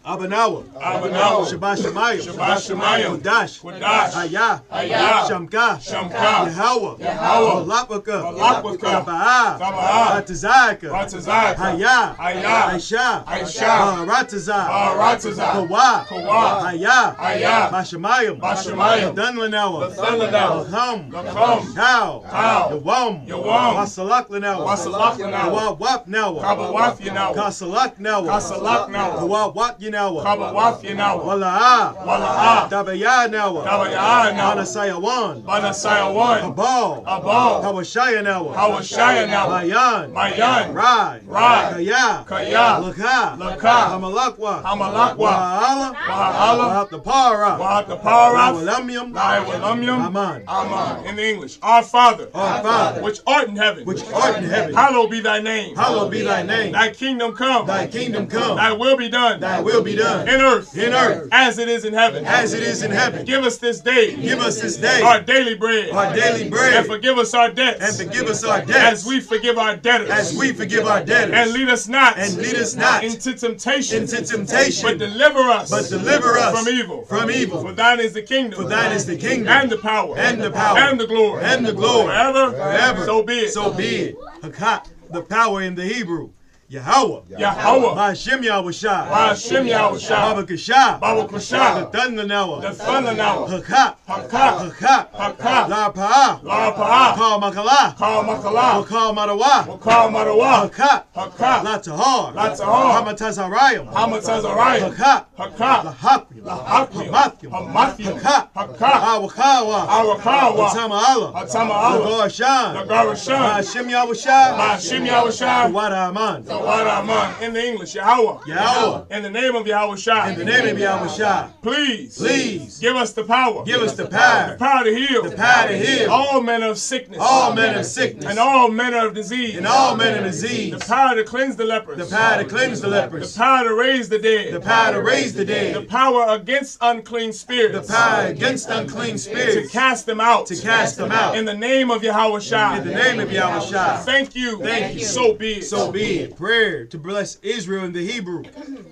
Abanawa. Abanawa. Shabbat Shemayim. Shabbat Shemayim. Kodash. Kodash. Hayah. Hayah. Shamka. Shamka. Yahweh. Yahweh. Malapaka. Malapaka. Taba'ah. Taba'ah. Ratazaka. Ratazaka. Hayah. Hayah. Aisha. Aisha. Ratazah. Ratazah. Kawa. Kawa. Hayah. Hayah. Bashamayim. Bashamayim. Dunlanawa. Dunlanawa. Laham. Laham. Tau. Tau. Yawam. Yawam. Wasalak Lanawa. Wasalak Lanawa. Kawawap Nawa. Kabawaf Yanawa. Kasalak Nawa. Kasalak Nawa. Kawawat Yanawa. Yanawa. Kabawaf Yanawa. Wala'a. Wala'a. Dabayanawa. Dabayanawa. Banasayawan. Banasayawan. Habal. Abal. Hawashayanawa. Hawashayanawa. Mayan. Mayan. Rai. Rai. Kaya. Kaya. Laka. Laka. Hamalakwa. Hamalakwa. Wa'ala. Wa'ala. Wahatapara. Wahatapara. Lawalamium. Lawalamium. Aman. Amen. In the English. Our Father. Our Father. Which art in heaven. Which art in heaven. Hallowed be thy name. Hallowed be thy name. Thy kingdom come. Thy kingdom come. Thy will be done. Thy will be done. In earth. In earth. As it is in heaven. As it is in heaven. Give us this day. Give us this day. Our daily bread. Our daily bread. And forgive us our debts. And forgive us our debts. As we forgive our debtors. As we forgive our debtors. And lead us not. And lead us not. Into temptation. Into temptation. But deliver us. But deliver us. From evil. From evil. For thine is the kingdom. For thine is the kingdom. And the power. And the power. And the glory. And the glory. Forever. Forever. So be it. So be it. Hakat, the power in the Hebrew. Yahweh. Yahweh. Ba'ashem Yahushua. Ba'ashem Yahushua. Baba Kasha. Baba Kasha. The thunder now. The thunder now. Hakat. Hakat. Hakat. Hakat. La Pa'a. La Pa'a. Kal Makala. Kal Makala. Wakal Marawa. Wakal Marawa. Hakat. Hakat. La Tahar. La Tahar. Hamatazarayim. Hamatazarayim. Hakat. Hakat. La Hakim. La Hakim. Hamathim. Hamathim. Hakat. Hakat. Awakawa. Awakawa. Atama Allah. Atama Allah. Nagarashan. Nagarashan. Ba'ashem Yahushua. Ba'ashem Yahushua. Wada Aman. Wada Aman. In the English, Yahweh. Yahweh. In the name of Yahushua. In the name of Yahushua. Please. Please. Give us the power. Give us the power. The power to heal. The power to heal. All manner of sickness. All manner of sickness. And all manner of disease. And all manner of disease. The power to cleanse the lepers. The power to cleanse the lepers. The power to raise the dead. The power to raise the dead. The power against unclean spirits. The power against unclean spirits. To cast them out. To cast them out. In the name of Yahushua. In the name of Yahushua. Thank you. Thank you. So be it. So be it. Prayer to bless Israel in the Hebrew.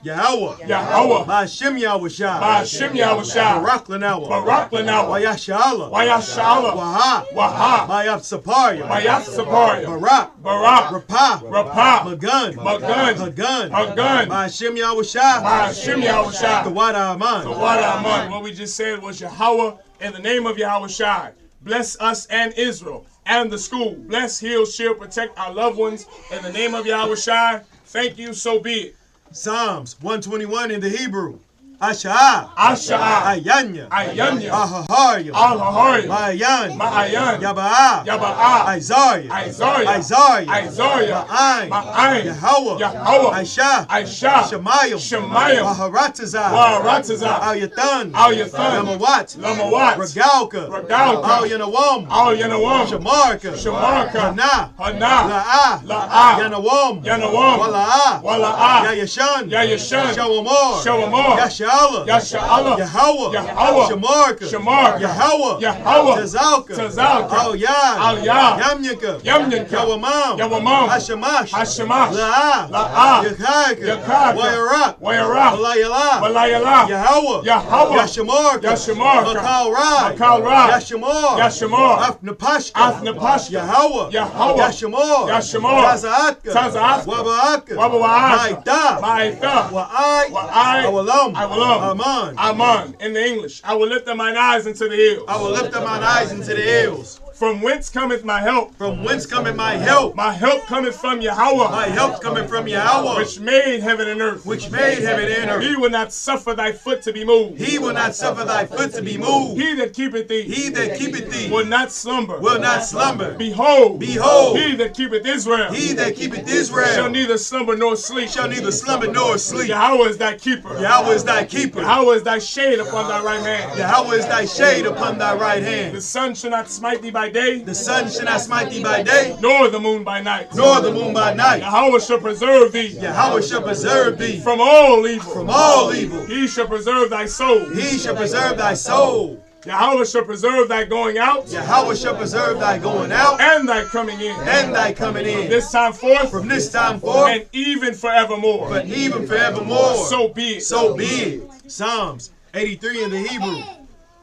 Yahweh. Yahweh. Ba'ashem Yahushua. Ba'ashem Yahushua. Barak Lanawa. Barak Lanawa. Wayashala. Wayashala. Waha. Waha. Mayaf Saparia. Mayaf Saparia. Barak. Barak. Rapah. Rapah. Magun. Magun. Hagun. Hagun. Ba'ashem Yahushua. Ba'ashem Yahushua. The Wada Aman. The Wada Aman. What we just said was Yahweh in the name of Yahushua. Bless us and Israel and the school. Bless, heal, shield, protect our loved ones in the name of Yahushua. Thank you, so be it. Psalms 121 in the Hebrew. Asha'a. Asha'a. Ayanya. Ayanya. Ahaharya. Ahaharya. Ma'ayan. Ma'ayan. Yaba'a. Yaba'a. Isaiah. Isaiah. Isaiah. Isaiah. Ma'ayin. Ma'ayin. Yahweh. Yahweh. Aisha. Aisha. Shemayim. Shemayim. Waharatazah. Waharatazah. Al-Yathan. Al-Yathan. Lamawat. Lamawat. Regalka. Regalka. Al-Yanawam. Al-Yanawam. Shamarka. Shamarka. Hana. Hana. La'a. La'a. Yanawam. Yanawam. Wala'a. Wala'a. Yayashan. Yayashan. Shawamar. Shawamar. Yasha'Allah. Yasha'Allah. Yahweh. Yahweh. Shamarka. Shamarka. Yahweh. Yahweh. Tazalka. Tazalka. Al-Yad. Al-Yad. Yamyaka. Yamyaka. Yawamam. Yawamam. Hashamash. Hashamash. La'a. La'a. Yakaka. Yakaka. Wayarak. Wayarak. Walayala. Walayala. Yahweh. Yahweh. Yashamarka. Yashamarka. Makal Rai. Makal Rai. Yashamar. Yashamar. Afnapashka. Afnapashka. Yahweh. Yahweh. Yashamar. Yashamar. Tazaatka. Tazaatka. Waba'aka. Waba'aka. Ma'ita. Ma'ita. Wa'ai. Wa'ai. Awalam. Awalam. Aman. Aman. In the English, I will lift up mine eyes into the hills. I will lift up mine eyes into the hills. From whence cometh my help? From whence cometh my help? My help cometh from Yahweh. My help cometh from Yahweh. Which made heaven and earth. Which made heaven and earth. He will not suffer thy foot to be moved. He will not suffer thy foot to be moved. He that keepeth thee. He that keepeth thee. Will not slumber. Will not slumber. Behold. Behold. He that keepeth Israel. He that keepeth Israel. Shall neither slumber nor sleep. Shall neither slumber nor sleep. Yahweh is thy keeper. Yahweh is thy keeper. Yahweh is thy shade upon thy right hand. Yahweh is thy shade upon thy right hand. The sun shall not smite thee by day. The sun shall not smite thee by day. Nor the moon by night. Nor the moon by night. Yahweh shall preserve thee. Yahweh shall preserve thee. From all evil. From all evil. He shall preserve thy soul. He shall preserve thy soul. Yahweh shall preserve thy going out. Yahweh shall preserve thy going out. And thy coming in. And thy coming in. From this time forth. From this time forth. And even forevermore. But even forevermore. So be it. So be it. Psalms 83 in the Hebrew.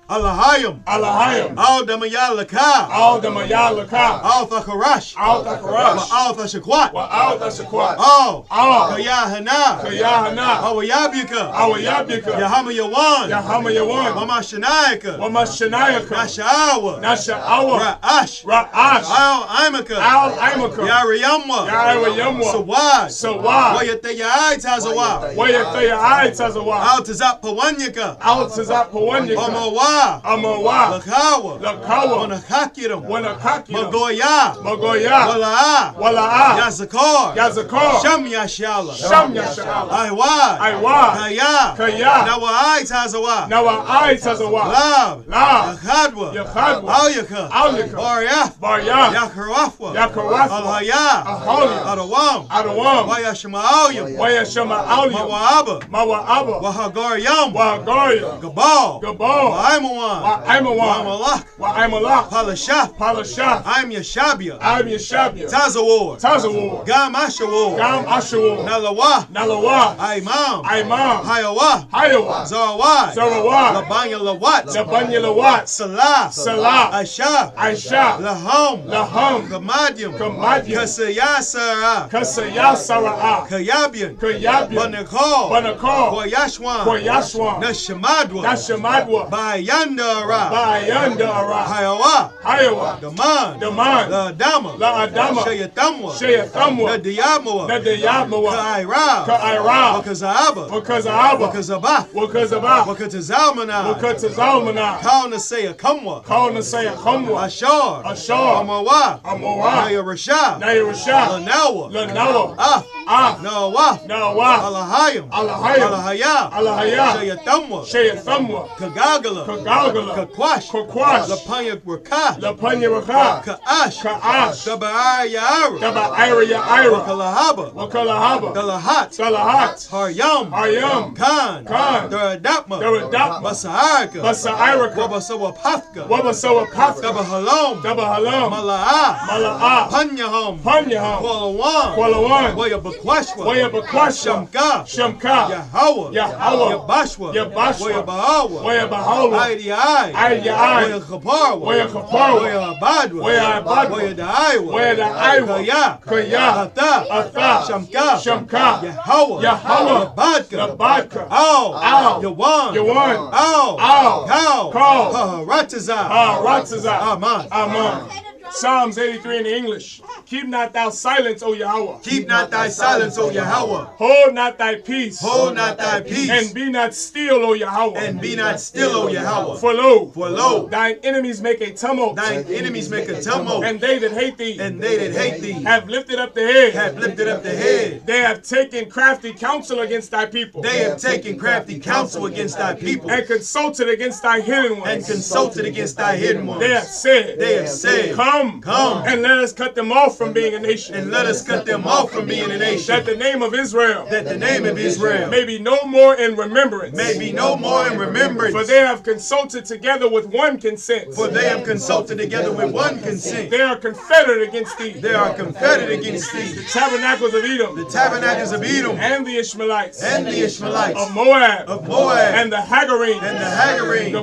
Allahayim. Alahayim. Al Damayalaka. Al Damayalaka. Al Thakarash. Al Thakarash. Al Thashakwat. Wa Al Dashakwat. Al. Al. Kayahana. Kayahana. Awayabika. Awayabika. Yahama Yawan. Yahama Yawan. Mama Shanayaka. Wama Shanayaka. Nashaawa. Nasha'awa. Ra'ash. Ra'ash. Al Imaka. Al Imaka. Yariyamwa. Yariyamwa. Sawad. Sawad. Wayatayai Tazawa. Wayataya Ai Tazawa. Al Tazap Pawanyaka. Al Tazap Pawanyaka. Amawa. Amawa. Lakawa. Lakawa. Wanakakiram. Wanakakiram. Magoya. Magoya. Wala'a. Wala'a. Yazakar. Yazakar. Sham Yashala. Sham Yashala. Aiwad. Aiwad. Kaya. Kaya. Nawai Tazawa. Nawa Ai Tazawa. Lab. Lab. Yakhadwa. Yakhadwa. Alyaka. Alyaka. Baryaf. Baryaf. Yakarafwa. Yakarafwa. Alhaya. Ahali. Adawam. Adawam. Wayashma'alyam. Wayashama Alyam. Mawa'aba. Mawa'aba. Wahagaryam. Wahagaryam. Gabal. Gabal. Wa'aimawan. Wa'aimawan. Wa'amalak. Wa'aimalak. Palashaf. Palashaf. I'm Yashabia. I'm Yashabia. Tazawar. Tazawar. Gam Ashawar. Gam Ashawar. Nalawa. Nalawa. Imam. Imam. Hayawa. Hayawa. Zarawai. Zarawai. Labanya Lawat. Labanya Lawat. Salah. Salah. Aisha. Aisha. Laham. Laham. Kamadyam. Kamadyam. Kasayasara. Kasayasara. Kayabian. Kayabian. Banakal. Banakal. Koyashwan. Koyashwan. Nashamadwa. Nashamadwa. Bayandara. Bayandara. Hayawa. Hayawa. Daman. Daman. La Adama. La Adama. Shayatamwa. Shayathamwa. Nadiyamawa. Nadiyamawa. Ka'ira. Ka'ira. Wakazaaba. Wakazaaba. Wakazabah. Wakazabah. Wakatazalmana. Wakatazalmana. Kauna say a kamwa. Kauna say a kamwa. Ashar. Ashar. Amawa. Amawa. Naya Rasha. Naya Rasha. Lanawa. Lanawa. Ah. Nawaf. Nawaf. Alahayim. Alahayim. Alahaya. Alahaya. Shayatamwa. Shayathamwa. Kagagala. Kagagala. Kakwash. Kakwash. Lapanya Raka. Lapanya Raka. Ka'ash. Ka'ash. Daba'ayara. Daba Ira ya Ira. Wakalahaba. Wakalahaba. Dalahat. Salahat. Haryam. Haryam. Khan. Khan. Daradapma. Daradapma. Basaarka. Basairaka. Wabasawa Pathka. Wabasawa Pathka. Daba Halom. Daba Halam. Mala'a. Mala'a. Panyaham. Panyaham. Kualawan. Kualawan. Wayabakwashwa. Wayabakwasha. Shamka. Shamka. Yahawa. Yahawa. Yabashwa. Yabashwa. Wayabahawa. Wayabahawa. Aidi Ai. Aidi Ai. Wayakhaparwa. Wayakhaparwa. Wayabadwa. Wayabadwa. Wayadaiwa. Wayadaiwa. Kaya. Kaya. Ata. Ata. Shamka. Shamka. Yahawa. Yahawa. Labadka. Labadka. Al. Al. Yawan. Yawan. Al. Al. Kal. Kal. Rataza. Ratazah. Aman. Aman. Psalms 83 in the English. Keep not thou silence, O Yahweh. Keep not thy silence, O Yahweh. Hold not thy peace. Hold not thy peace. And be not still, O Yahweh. And be not still, O Yahweh. For lo, thine enemies make a tumult. Thine enemies make a tumult. And they that hate thee. And they that hate thee. Have lifted up the head. Have lifted up the head. They have taken crafty counsel against thy people. They have taken crafty counsel against thy people. And consulted against thy hidden ones. And consulted against thy hidden ones. They have said. They have said. Come. And let us cut them off from being a nation. And let us cut them off from being a nation. That the name of Israel. That the name of Israel. May be no more in remembrance. May be no more in remembrance. For they have consulted together with one consent. For they have consulted together with one consent. They are confederate against thee. They are confederate against thee. The tabernacles of Edom. The tabernacles of Edom. And the Ishmaelites. And the Ishmaelites. Of Moab. Of Moab. And the Hagarines. And the Hagarines.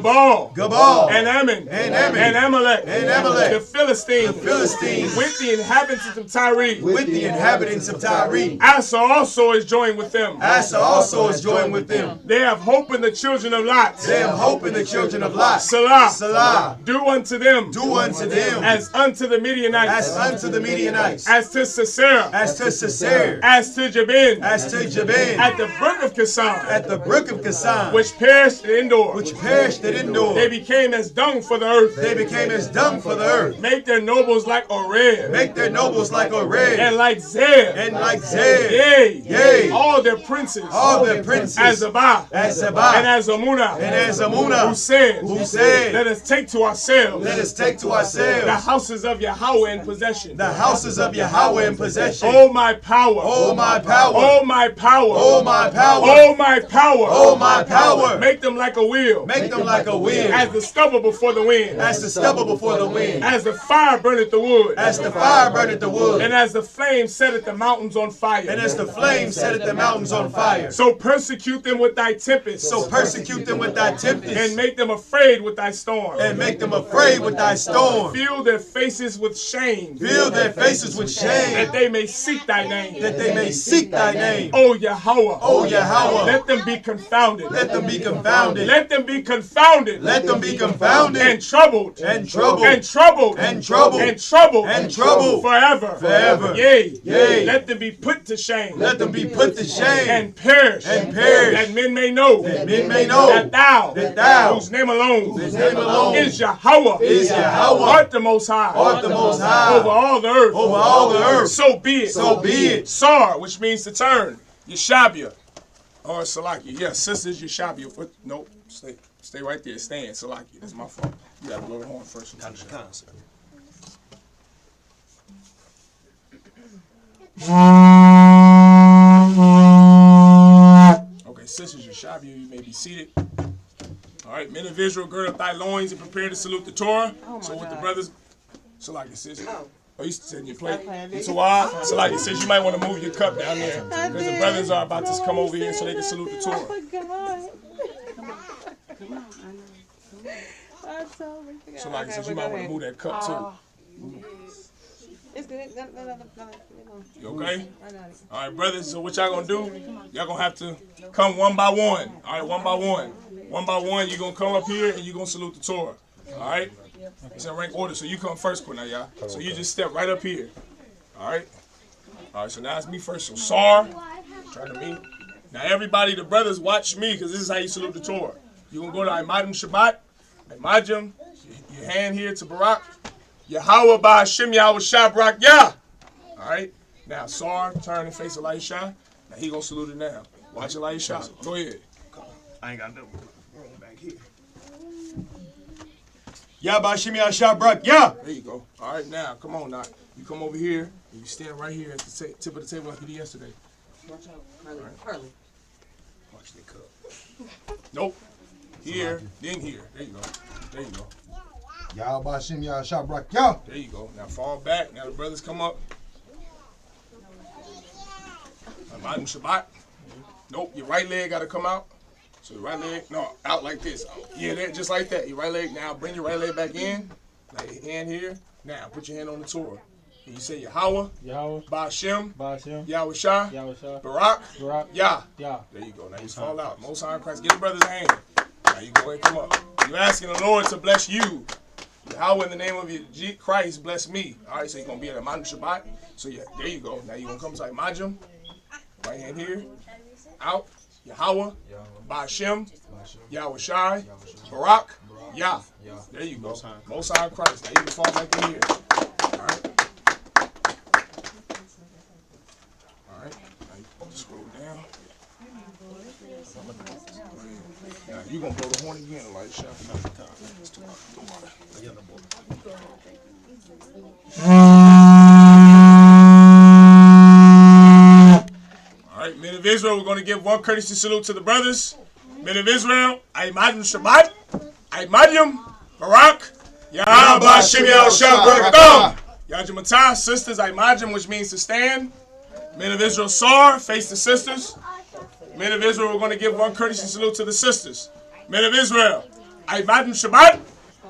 Gabal. And Ammon. And Ammon. And Amalek. And Amalek. The Philistines. The Philistines. With the inhabitants of Tyre. With the inhabitants of Tyre. Asa also is joined with them. Asa also is joined with them. They have hope in the children of Lot. They have hope in the children of Lot. Salah. Salah. Do unto them. Do unto them. As unto the Midianites. As unto the Midianites. As to Sisera. As to Sisera. As to Jabin. As to Jabin. At the brook of Kasan. At the brook of Kasan. Which perished at Endor. Which perished at Endor. They became as dung for the earth. They became as dung for the earth. Make their nobles like Oreb. Make their nobles like Oreb. And like Zeb. And like Zeb. Yea. All their princes. All their princes. As Zabah. As Zabah. And as Amunah. And as Amunah. Who said. Let us take to ourselves. Let us take to ourselves. The houses of Yahweh in possession. The houses of Yahweh in possession. Oh my power. Oh my power. Oh my power. Oh my power. Oh my power. Oh my power. Make them like a wheel. Make them like a wheel. As the stubble before the wind. As the stubble before the wind. As the fire fire burneth the wood. As the fire burneth the wood. And as the flame setteth the mountains on fire. And as the flame setteth the mountains on fire. So persecute them with thy tempest. So persecute them with thy tempest. And make them afraid with thy storm. And make them afraid with thy storm. Fill their faces with shame. Fill their faces with shame. That they may seek thy name. That they may seek thy name. O Yahweh. O Yahweh. Let them be confounded. Let them be confounded. Let them be confounded. Let them be confounded. And troubled. And troubled. And troubled. And troubled. And troubled. And troubled. Forever. Forever. Yea. Yea. Let them be put to shame. Let them be put to shame. And perish. And perish. That men may know. That men may know. That thou. Whose name alone. Whose name alone. Is Yahweh. Is Yahweh. Art the most high. Art the most high. Over all the earth. Over all the earth. So be it. So be it. Sar, which means to turn. Yeshabia. Or Salaki. Yes, sisters, Yeshabia. Nope. Stay right there. Stand. Salaki. That's my fault. You gotta blow the horn first. Okay, sisters, Yeshabia, you may be seated. All right, men of Israel, gird up thy loins and prepare to salute the Torah. So with the brothers, Salaki, sis. Oh, you said your plate. So Salaki says you might want to move your cup down there because the brothers are about to come over here so they can salute the Torah. Salaki says you might want to move that cup too. It's good. You okay? All right, brothers. So what y'all gonna do? Y'all gonna have to come one by one. All right, one by one. One by one, you're gonna come up here and you're gonna salute the Torah. All right? It's in rank order, so you come first, y'all. So you just step right up here. All right? All right, so now it's me first. So Sar, turn to me. Now everybody, the brothers, watch me because this is how you salute the Torah. You're gonna go to Imadim Shabbat, Imajim, your hand here to Barak. Yahweh by Hashem Yahweh Shah Barak Yah. All right? Now Sar, turn and face Elisha. Now he gonna salute it now. Watch Elisha. Go ahead. I ain't got no room back here. Yah B'Hashem Yah Shabrak, Yah. There you go. All right, now, come on now. You come over here, and you stand right here at the tip of the table like you did yesterday. Watch out, Carly. Watch the cup. Nope. Here, then here. There you go. There you go. Yah B'Hashem Yah Shabrak, Yah. There you go. Now fall back. Now the brothers come up. Imadim Shabbat. Nope, your right leg got to come out. So your right leg, no, out like this. Yeah, there, just like that. Your right leg, now bring your right leg back in. Like your hand here. Now put your hand on the Torah. And you say Yahweh, Ba'ashem, Yahweh Shah, Barak, Yah. There you go. Now you fall out. Most High in Christ. Get the brother's hand. Now you go ahead and come up. You're asking the Lord to bless you. Yahweh, in the name of your Christ, bless me. All right, so you're going to be at Imadim Shabbat. So yeah, there you go. Now you're going to come to Imajim. Right hand here. Out. Yahweh, Ba'ashem, Yahweh Shai, Barak, Yah. There you go. Most High in Christ. Now you can fall back in here. All right. All right. Now you just scroll down. Now you gonna blow the horn again, like shot. All right, men of Israel, we're going to give one courtesy salute to the brothers. Men of Israel, Imadim Shabbat, Imadim, Barak, Yah B'Hashem Yah Shabbat, Yajimatah, sisters, Imadim, which means to stand. Men of Israel, Sar, face the sisters. Men of Israel, we're going to give one courtesy salute to the sisters. Men of Israel, Imadim Shabbat,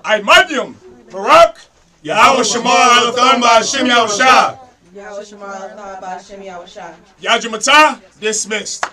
Imadim, Barak, Yahweh Shema Alathan B'Hashem Yahweh Shah. Yahweh Shema Alathan B'Hashem Yahweh Shah. Yajimatah, dismissed.